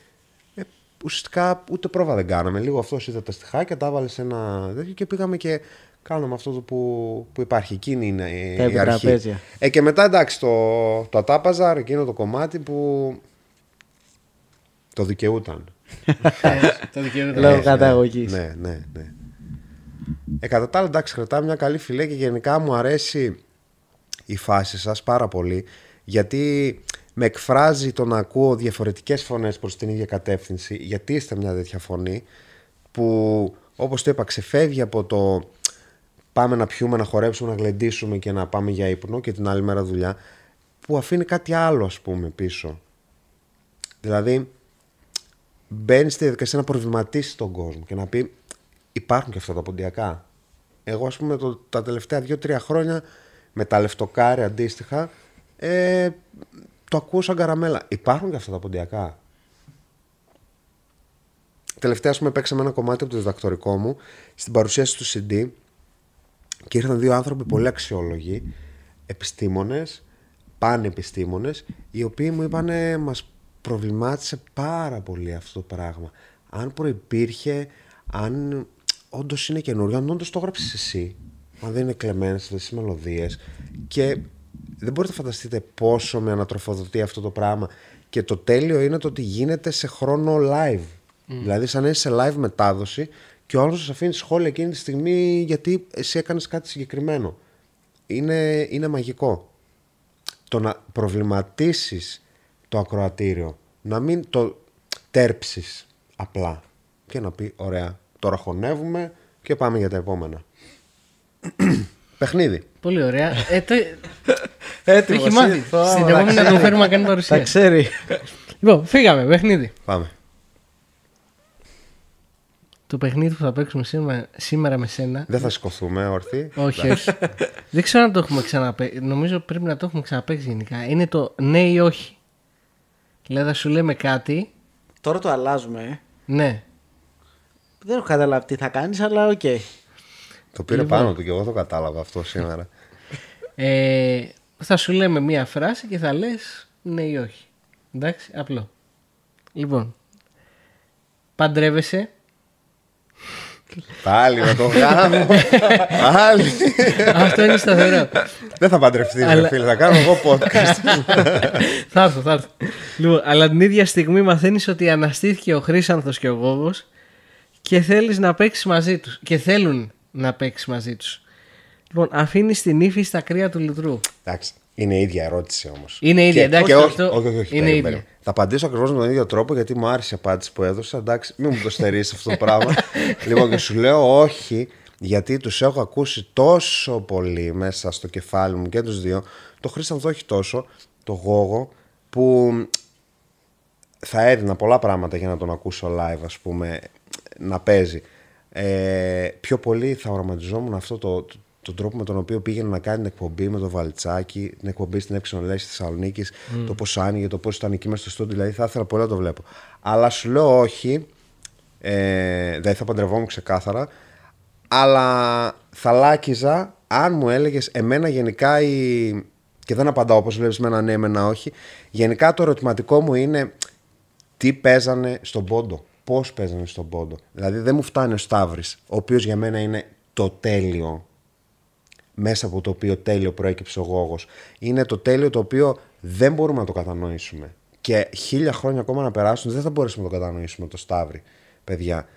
Ουσιαστικά ούτε πρόβα δεν κάναμε. Λίγο αυτός είδα τα στιχάκια, τα έβαλε σε ένα τέτοιο και πήγαμε και κάναμε αυτό που υπάρχει. Εκείνη είναι η αρχή. Και μετά εντάξει το Ατάπαζαρ, εκείνο το κομμάτι που το δικαιούταν. Το δικαιούταν. Λόγω καταγωγής. Ναι. Κατά τα άλλα, εντάξει, κρατάμε μια καλή φιλέ και γενικά μου αρέσει η φάση σας πάρα πολύ, γιατί με εκφράζει το να ακούω διαφορετικές φωνές προς την ίδια κατεύθυνση, γιατί είστε μια τέτοια φωνή που, όπως το είπα, ξεφεύγει από το πάμε να πιούμε, να χορέψουμε, να γλεντήσουμε και να πάμε για ύπνο και την άλλη μέρα δουλειά, που αφήνει κάτι άλλο, ας πούμε, πίσω. Δηλαδή μπαίνει στη διαδικασία να προβληματίσει τον κόσμο και να πει υπάρχουν και αυτά τα ποντιακά. Εγώ, ας πούμε, τα τελευταία 2-3 χρόνια με τα λεφτοκάρια αντίστοιχα το ακούω σαν καραμέλα. Υπάρχουν και αυτά τα ποντιακά. Τελευταία, ας πούμε, παίξαμε ένα κομμάτι από το διδακτορικό μου στην παρουσίαση του CD και ήρθαν δύο άνθρωποι πολύ αξιόλογοι, επιστήμονες, πανεπιστήμονες, οι οποίοι μου είπανε μας προβλημάτισε πάρα πολύ αυτό το πράγμα. Αν προϋπήρχε, αν όντως είναι καινούριο, αν όντως το έγραψες εσύ, αν δεν είναι κλεμμένες αυτές τις μελωδίες, και δεν μπορείτε να φανταστείτε πόσο με ανατροφοδοτεί αυτό το πράγμα. Και το τέλειο είναι το ότι γίνεται σε χρόνο live. Δηλαδή, σαν να είσαι σε live μετάδοση και ο άλλος σας αφήνει σχόλια εκείνη τη στιγμή γιατί εσύ έκανες κάτι συγκεκριμένο. Είναι μαγικό. Το να προβληματίσεις το ακροατήριο, να μην το τέρψεις απλά και να πει ωραία, τώρα χωνεύουμε και πάμε για τα επόμενα. Παιχνίδι. Πολύ ωραία. Έτοιμος, έχει μάθει. Στην επόμενη να τον φέρουμε να κάνει παρουσία. Τα ξέρει. Λοιπόν, φύγαμε. Παιχνίδι. Πάμε. Το παιχνίδι που θα παίξουμε σήμερα με σένα. Δεν θα σηκωθούμε όρθιοι. Όχι. Δεν ξέρω αν το έχουμε ξαναπαίξει. Νομίζω πρέπει να το έχουμε ξαναπαίξει γενικά. Είναι το ναι ή όχι. Δηλαδή θα σου λέμε κάτι. Τώρα το αλλάζουμε. Ναι. Δεν έχω καταλάβει τι θα κάνεις, αλλά οκ. Το πήρε πάνω του και εγώ το κατάλαβα αυτό σήμερα. Θα σου λέμε μία φράση και θα λες ναι ή όχι. Εντάξει, απλό. Λοιπόν, παντρεύεσαι? Πάλι με το γάμο. Πάλι. Αυτό είναι σταθερό. Δεν θα παντρευτείς, ρε φίλε, θα κάνω εγώ podcast. Θα έρθω. Λοιπόν, αλλά την ίδια στιγμή μαθαίνεις ότι αναστήθηκε ο Χρύσανθος και ο Γόγος και θέλεις να παίξεις μαζί τους. Και θέλουν να παίξεις μαζί τους. Λοιπόν, αφήνεις την ύφη στα κρύα του λουτρού. Εντάξει, είναι η ίδια ερώτηση όμως. Είναι ίδια, εντάξει. Όχι, είναι περίμενε. ίδια. Θα απαντήσω ακριβώς με τον ίδιο τρόπο γιατί μου άρεσε η απάντηση που έδωσα. Εντάξει, μην μου το στερήσεις αυτό το πράγμα. Λοιπόν, και σου λέω όχι, γιατί τους έχω ακούσει τόσο πολύ μέσα στο κεφάλι μου και τους δύο. Το Χρήστανθο όχι τόσο, το Γόγο, που θα έδινα πολλά πράγματα για να τον ακούσω live, ας πούμε, να παίζει. Πιο πολύ θα οραματιζόμουν αυτό τον τρόπο με τον οποίο πήγαινε να κάνει την εκπομπή με το Βαλτσάκι, την εκπομπή στην Epsilon της Θεσσαλονίκης, το πώς άνοιγε, το πώς ήταν εκεί μέσα στο στούντιο. Δηλαδή θα ήθελα πολύ να το βλέπω. Αλλά σου λέω όχι. Δηλαδή θα παντρευόμουν ξεκάθαρα. Αλλά θα λάκιζα αν μου έλεγες εμένα γενικά και δεν απαντάω όπως βλέπεις με ένα ναι, με ένα όχι. Γενικά το ερωτηματικό μου είναι τι παίζανε στον πόντο. Πώς παίζανε στον πόντο. Δηλαδή δεν μου φτάνει ο Σταύρης, ο οποίος για μένα είναι το τέλειο, μέσα από το οποίο τέλειο προέκυψε ο Γόγος. Είναι το τέλειο το οποίο δεν μπορούμε να το κατανοήσουμε. Και 1000 χρόνια ακόμα να περάσουν δεν θα μπορέσουμε να το κατανοήσουμε το Σταύρη. Παιδιά,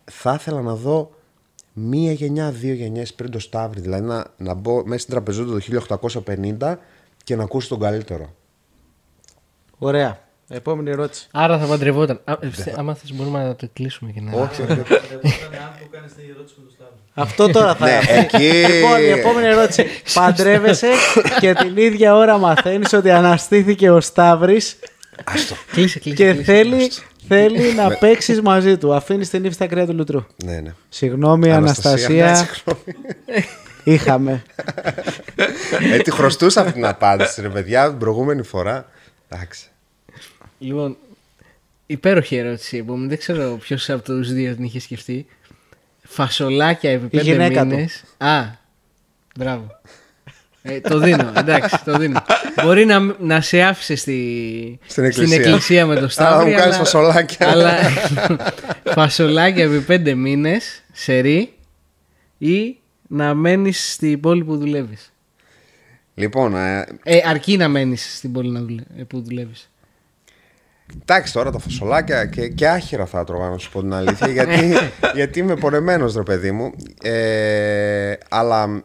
θα ήθελα να δω 1 γενιά, 2 γενιές πριν το Σταύρη. Δηλαδή να μπω μέσα στην τραπεζούντα το 1850 και να ακούσω τον καλύτερο. Ωραία. Επόμενη ερώτηση. Άρα θα παντρευόταν. Άμα θες μπορούμε να το κλείσουμε και να... Όχι. Αυτό τώρα θα Λοιπόν, η επόμενη ερώτηση. Παντρεύεσαι και την ίδια ώρα μαθαίνεις ότι αναστήθηκε ο Σταύρης και θέλει να παίξεις μαζί του. Αφήνεις την ύφη στα κρέα του λουτρού. Ναι. Συγγνώμη, Αναστασία. Είχαμε. Τη χρωστούσα αυτή την απάντηση, ρε παιδιά, την προηγούμενη φορά. Εντάξει. Λοιπόν, υπέροχη ερώτηση. Δεν ξέρω ποιος από τους δύο την είχε σκεφτεί. Φασολάκια επί 5 μήνες. Α, μπράβο. Το δίνω, εντάξει, το δίνω. Μπορεί να σε άφησε στην εκκλησία με το Σταύρη. Αλλά μου κάνεις φασολάκια. Αλλά φασολάκια επί 5 μήνες, σερί, ή να μένεις στην πόλη που δουλεύεις. Λοιπόν, αρκεί να μένεις στην πόλη που δουλεύεις. Εντάξει, τώρα τα φασολάκια και άχυρα θα τρώγα, να σου πω την αλήθεια, γιατί είμαι πονεμένος, ρε παιδί μου. Αλλά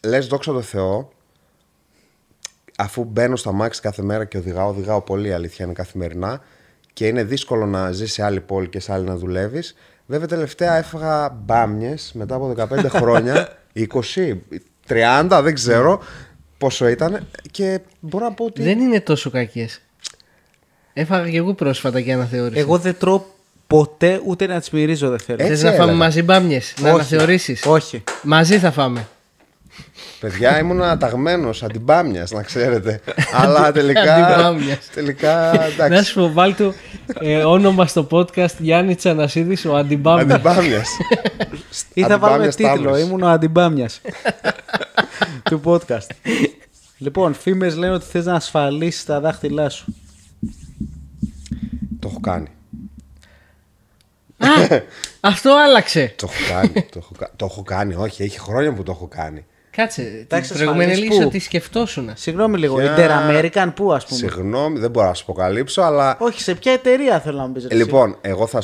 λες δόξα τω Θεώ, αφού μπαίνω στα μάξι κάθε μέρα και οδηγάω πολύ, αλήθεια είναι, καθημερινά, και είναι δύσκολο να ζεις σε άλλη πόλη και σε άλλη να δουλεύεις. Βέβαια τελευταία έφαγα μπάμιες μετά από 15 χρόνια, 20, 30, δεν ξέρω πόσο ήταν, και μπορώ να πω ότι... Δεν είναι τόσο κακές. Έφαγα και εγώ πρόσφατα και αναθεώρησα. Εγώ δεν τρώω ποτέ, ούτε να τις μυρίζω δεν θέλω. Θες να φάμε μαζί μπάμιες, να αναθεωρήσεις? Όχι. Μαζί θα φάμε. Παιδιά, ήμουν αταγμένος αντιμπάμιας, να ξέρετε. Αλλά τελικά εντάξει. Να σου πω, βάλ' του όνομα στο podcast Γιάννη Τσανασίδης, ο Αντιμπάμιας. Ή θα βάλουμε τίτλο, ήμουν ο Αντιμπάμιας του podcast. Λοιπόν, φήμες λένε ότι θες να ασφαλίσεις τα δάχτυλά σου. Το έχω κάνει. Αυτό άλλαξε. Το έχω κάνει, όχι, έχει χρόνια που το έχω κάνει. Κάτσε, την προηγούμενη λύση ότι σκεφτόσουν. Συγγνώμη λίγο, Inter-American πού, ας πούμε? Συγγνώμη, δεν μπορώ να σου αποκαλύψω, αλλά... Όχι, σε ποια εταιρεία θέλω να μου πεις? Λοιπόν, εγώ θα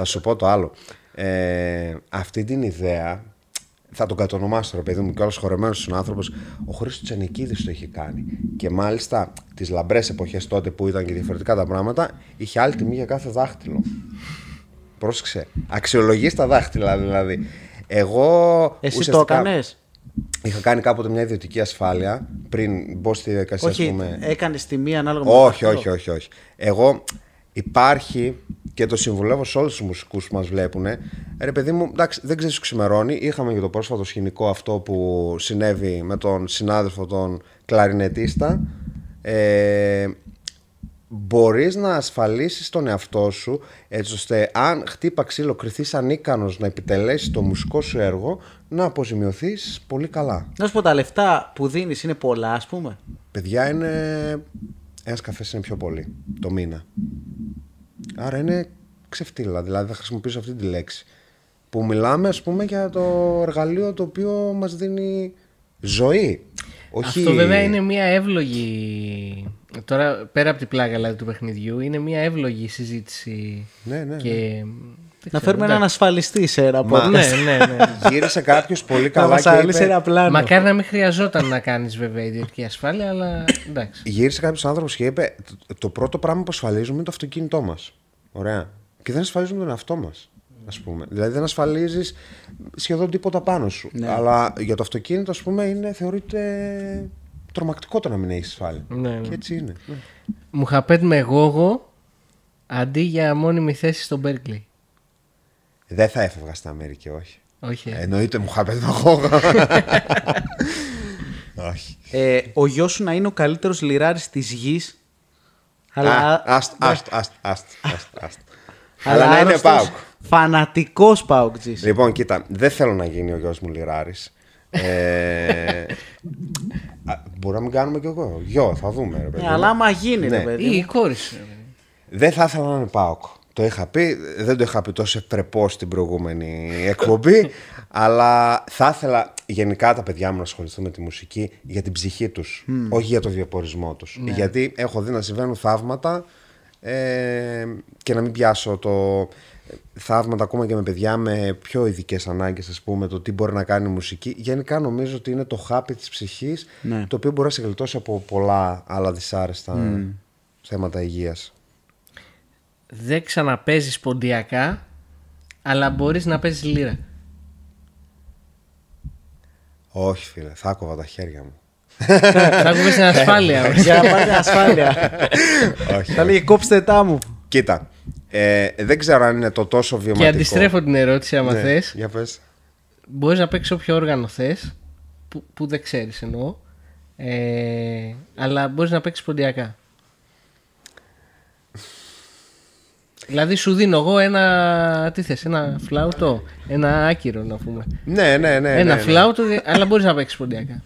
σου πω το άλλο. Αυτή την ιδέα θα τον κατονομάσω, ρε παιδί μου, και όλος χορεμένος στον άνθρωπος. Ο Χρήστος Τσενικίδης το είχε κάνει. Και μάλιστα τις λαμπρές εποχές τότε που ήταν και διαφορετικά τα πράγματα, είχε άλλη τιμή για κάθε δάχτυλο. Πρόσεξε. Αξιολογείς τα δάχτυλα δηλαδή. Εγώ. Εσύ το έκανες? Είχα κάνει κάποτε μια ιδιωτική ασφάλεια πριν μπω στη διαδικασία. Όχι, έκανες τιμή ανάλογα με το όχι. Εγώ υπάρχει και το συμβουλεύω σε όλους τους μουσικούς που μας βλέπουν. Ρε παιδί μου, εντάξει, δεν ξέρεις, ξημερώνει. Είχαμε και το πρόσφατο σκηνικό αυτό που συνέβη με τον συνάδελφο τον κλαρινετίστα. Μπορείς να ασφαλίσεις τον εαυτό σου έτσι ώστε αν χτύπα ξύλο κριθείς ανίκανος να επιτελέσεις το μουσικό σου έργο, να αποζημιωθείς πολύ καλά. Να σου πω, τα λεφτά που δίνεις είναι πολλά, ας πούμε? Παιδιά, ένας καφές είναι πιο πολύ το μήνα. Άρα είναι ξεφτύλα, δηλαδή θα χρησιμοποιήσω αυτή τη λέξη. Που μιλάμε, ας πούμε, για το εργαλείο το οποίο μας δίνει ζωή. Όχι... Αυτό βέβαια είναι μια εύλογη. Τώρα πέρα από την πλάκα δηλαδή, του παιχνιδιού, είναι μια εύλογη συζήτηση. Ναι. Και... Να φέρουμε έναν ασφαλιστή σε ένα podcast. Ναι. Γύρισε κάποιος πολύ καλά και είπε... ένα πλάνο. Μακάρι να μην χρειαζόταν να κάνεις βέβαια ιδιωτική ασφάλεια, αλλά εντάξει. Γύρισε κάποιος άνθρωπος και είπε: το πρώτο πράγμα που ασφαλίζουμε είναι το αυτοκίνητό μας. Ωραία. Και δεν ασφαλίζουμε τον εαυτό μας. Ας πούμε. Δηλαδή δεν ασφαλίζεις σχεδόν τίποτα πάνω σου. Ναι. Αλλά για το αυτοκίνητο, ας πούμε, θεωρείται τρομακτικό το να μην έχεις ασφάλεια. Ναι. Και έτσι είναι. Μουχαπέτ με Γόγο αντί για μόνιμη θέση στο Berkeley. Δεν θα έφευγα στην Αμερική, όχι. Όχι. Εννοείται Μουχάμεντ Μαχόγα. Όχι. Ο γιος σου να είναι ο καλύτερος λιράρης της γης. Αλλά Αλλά να είναι ΠΑΟΚ. Φανατικός ΠΑΟΚτζής. Λοιπόν, κοίτα, δεν θέλω να γίνει ο γιος μου λιράρης. Μπορεί να μην κάνουμε κι εγώ. Γιο, θα δούμε. Ρε, παιδί. Αλλά άμα γίνει, Ναι. ρε παιδί. Ή η κόρη σου. Δεν θα ήθελα να είναι ΠΑΟΚ. Το είχα πει, δεν το είχα πει τόσο ευπρεπώς στην προηγούμενη εκπομπή. Αλλά θα ήθελα γενικά τα παιδιά μου να ασχοληθούν με τη μουσική για την ψυχή τους, όχι για το διαπορισμό τους. Ναι. Γιατί έχω δει να συμβαίνουν θαύματα και να μην πιάσω το θαύματα ακόμα και με παιδιά με πιο ειδικές ανάγκες, ας πούμε, το τι μπορεί να κάνει η μουσική. Γενικά νομίζω ότι είναι το χάπι της ψυχής, Ναι. το οποίο μπορεί να σε γλιτώσει από πολλά άλλα δυσάρεστα θέματα υγείας. Δεν ξαναπέζεις ποντιακά, αλλά μπορείς να παίζεις λύρα. Όχι, φίλε, θα κόβα τα χέρια μου. Θα ακούμε στην ασφάλεια. Για να πάρετε ασφάλεια. Όχι. Θα λέει κόψτε τα μου. Κοίτα, δεν ξέρω αν είναι το τόσο Και βιωματικό. αντιστρέφω την ερώτηση, άμα Ναι, θες. για πες. Μπορείς να παίξεις όποιο όργανο θες, που δεν ξέρεις εννοώ, αλλά μπορείς να παίξεις ποντιακά. Δηλαδή σου δίνω εγώ ένα, τι θες, ένα φλάουτο, ένα άκυρο να πούμε. Ναι. Ένα φλάουτο, αλλά μπορείς να παίξεις ποντιακά.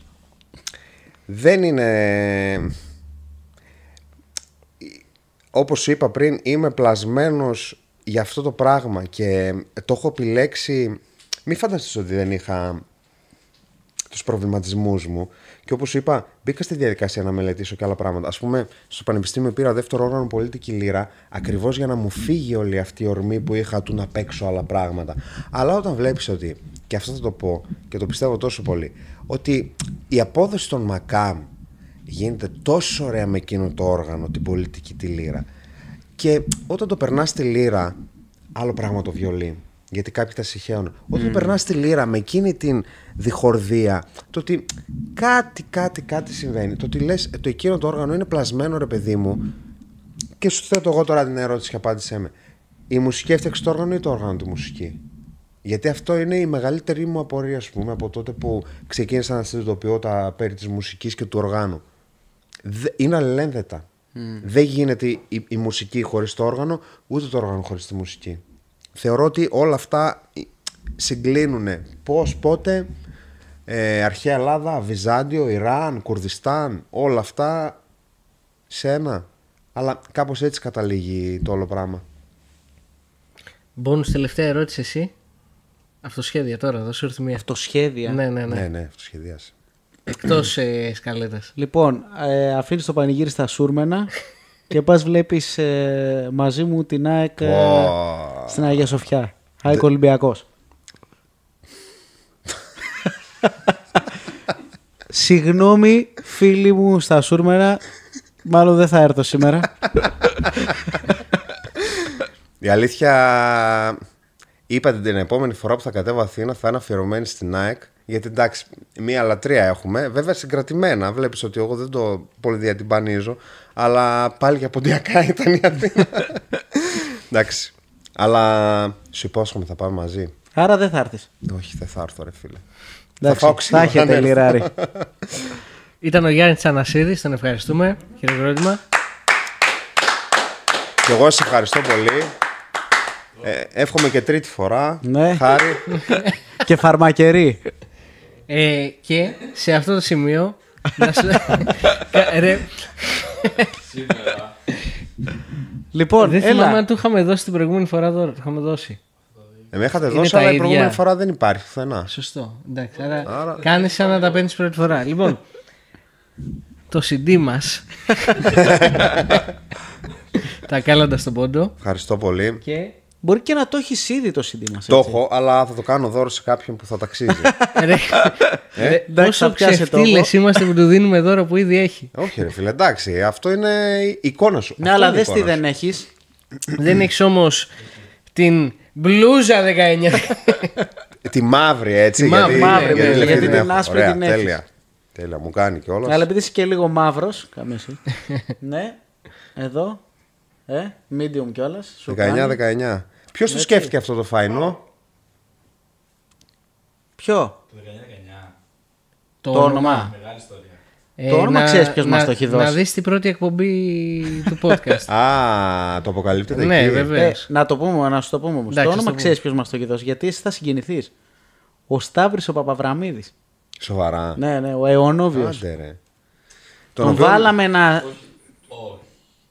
Δεν είναι... Όπως σου είπα πριν, είμαι πλασμένος για αυτό το πράγμα και το έχω επιλέξει. Μην φανταστείς ότι δεν είχα τους προβληματισμούς μου. Και όπως σου είπα, μπήκα στη διαδικασία να μελετήσω και άλλα πράγματα. Ας πούμε, στο πανεπιστήμιο πήρα δεύτερο όργανο πολίτικη λύρα, ακριβώς για να μου φύγει όλη αυτή η ορμή που είχα του να παίξω άλλα πράγματα. Αλλά όταν βλέπεις ότι, και αυτό θα το πω και το πιστεύω τόσο πολύ, ότι η απόδοση των ΜΑΚΑΜ γίνεται τόσο ωραία με εκείνο το όργανο, την πολιτική τη λύρα. Και όταν το περνάς στη λύρα, άλλο πράγμα το βιολί. Γιατί κάποιοι τα συχαίωναν. Όταν περνάς στη λύρα με εκείνη την διχορδία, το ότι κάτι συμβαίνει. Το ότι λες, το εκείνο το όργανο είναι πλασμένο, ρε παιδί μου, και σου θέτω εγώ τώρα την ερώτηση και απάντησέ με. Η μουσική έφτιαξε το όργανο ή το όργανο τη μουσική? Γιατί αυτό είναι η μεγαλύτερη μου απορία, ας πούμε, από τότε που ξεκίνησα να συνειδητοποιώ τα περί της μουσικής και του οργάνου. Είναι αλληλένδετα. Δεν γίνεται η μουσική χωρίς το όργανο, ούτε το όργανο χωρίς τη μουσική. Θεωρώ ότι όλα αυτά συγκλίνουν. Πώς, πότε, αρχαία Ελλάδα, Βυζάντιο, Ιράν, Κουρδιστάν, όλα αυτά σε ένα. Αλλά κάπως έτσι καταλήγει το όλο πράγμα. Μπόνους, τελευταία ερώτηση εσύ. Αυτοσχέδια τώρα, εδώ σου έρθει μία. Αυτοσχέδια. Ναι. Ναι, αυτό σχεδιάσει. Εκτός σκαλέτας. Λοιπόν, αφήνεις το πανηγύρι στα Σούρμενα και πας βλέπεις μαζί μου την ΑΕΚ στην Αγία Σοφιά. ΑΕΚ Ολυμπιακός. Συγγνώμη φίλοι μου στα Σούρμενα, μάλλον δεν θα έρθω σήμερα. Η αλήθεια, είπατε την επόμενη φορά που θα κατέβω Αθήνα θα είναι αφιερωμένη στην ΑΕΚ. Γιατί εντάξει, μία λατρεία έχουμε. Βέβαια συγκρατημένα. Βλέπεις ότι εγώ δεν το πολύ διατυμπανίζω. Αλλά πάλι για ποντιακά ήταν η Αθήνα. Εντάξει. Αλλά σου υπόσχομαι θα πάμε μαζί. Άρα δεν θα έρθεις. Όχι, δεν θα έρθω, ρε φίλε. Εντάξει, θα έχετε λιράρι. Ήταν ο Γιάννης Ανασίδης, τον ευχαριστούμε. Χειροκρότημα. Και εγώ σε ευχαριστώ πολύ. Εύχομαι και τρίτη φορά. Ναι. Χάρη. Και φαρμακερή. Και σε αυτό το σημείο να σου... Ρε, Λοιπόν, δεν θυμάμαι έλα. αν του είχαμε δώσει την προηγούμενη φορά τώρα. Του είχαμε δώσει. Με είχατε Είναι δώσει, τα αλλά η ίδια. προηγούμενη φορά δεν υπάρχει πουθενά. Σωστό. Εντάξει, άρα κάνεις σαν να τα παίρνεις πρώτη φορά. Λοιπόν, το CD μας. Τα κάλαντα στον πόντο. Ευχαριστώ πολύ. Και... Μπορεί και να το έχει ήδη το CD μας. Το έτσι. έχω, αλλά θα το κάνω δώρο σε κάποιον που θα ταξίζει. Ρε, Εντάξει, θα πόσο πιάσει το ξεφτύλες είμαστε που του δίνουμε δώρο που ήδη έχει. Όχι, ρε φίλε, εντάξει, αυτό είναι η εικόνα σου. Ναι, Αυτό αλλά είναι η δες τι εικόνα δεν σου. έχεις. Δεν έχεις όμως την μπλούζα 19. Τη μαύρη, έτσι. Τη μαύρη, μαύρη, γιατί, ναι, γιατί την την έχω. άσπρη Ωραία, την έχεις. τέλεια. Τέλεια, μου κάνει κιόλας. Αλλά επειδή είσαι και λίγο μαύρος. Καμία σχέση. Ναι, εδώ. Medium κιόλας. σου κάνει. 19-19. Ποιος το σκέφτηκε αυτό το φαϊνό? Ποιο? Το 19-19. Το όνομα. Μεγάλη ιστορία. Το όνομα ξέρεις ποιος μας το έχει δώσει. Να δεις την πρώτη εκπομπή του podcast. Α, το αποκαλύπτεται Ναι, εκεί. βεβαίως. Να σου το πούμε όμως. Εντάξει, Το όνομα ας το ξέρεις ποιος μας το έχει δώσει. Γιατί εσύ θα συγκινηθείς. Ο Σταύρης ο Παπαβραμίδης. Σοβαρά. Ναι, ο αιωνόβιος. Άντε ρε. Τον βάλαμε να... Όχι.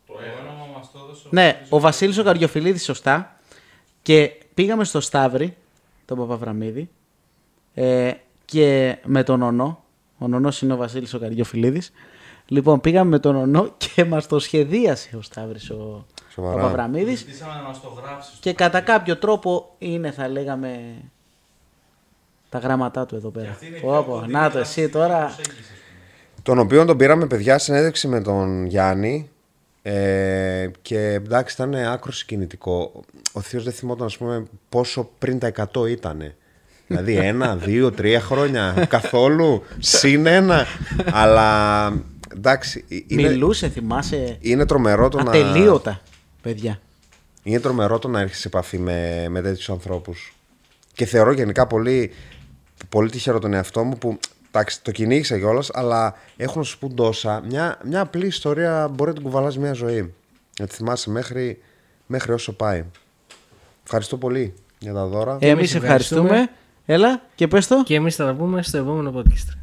Το όνομα μας το έδωσε. Ναι, ο Βασίλης ο Καριοφιλίδης, σωστά. Και πήγαμε στο Σταύρη, τον Παπαβραμίδη, και με τον Ονό. Ο Νονός είναι ο Βασίλης ο Καριοφιλίδης. Λοιπόν, πήγαμε με τον Ονό και μας το σχεδίασε ο Σταύρης ο Σοβαρά. Παπαβραμίδης. Ζητήσαμε να μας το γράψει. Και κατά κάποιο τρόπο είναι, θα λέγαμε, τα γράμματά του εδώ πέρα. Να το εσύ τώρα. Τον οποίο τον πήραμε, παιδιά, συνέντευξη με τον Γιάννη. Και εντάξει, ήταν άκρο συγκινητικό. Ο θείος δεν θυμόταν, ας πούμε, πόσο πριν τα 100 ήτανε. Δηλαδή 1, 2, 3 χρόνια καθόλου, συν 1. Αλλά εντάξει. Μιλούσε, θυμάσαι. Είναι τρομερό το ατελείωτα, παιδιά. Είναι τρομερό το να έρχεσαι σε επαφή με τέτοιους ανθρώπους. Και θεωρώ γενικά πολύ, πολύ τυχερό τον εαυτό μου που εντάξει, το κυνήγησα κιόλας, αλλά έχω να σου πούν τόσα. Μια απλή ιστορία μπορεί να την κουβαλάς μια ζωή. Να τη θυμάσαι μέχρι όσο πάει. Ευχαριστώ πολύ για τα δώρα. Εμείς ευχαριστούμε. Έλα και πες το. Και εμείς θα τα πούμε στο επόμενο podcast.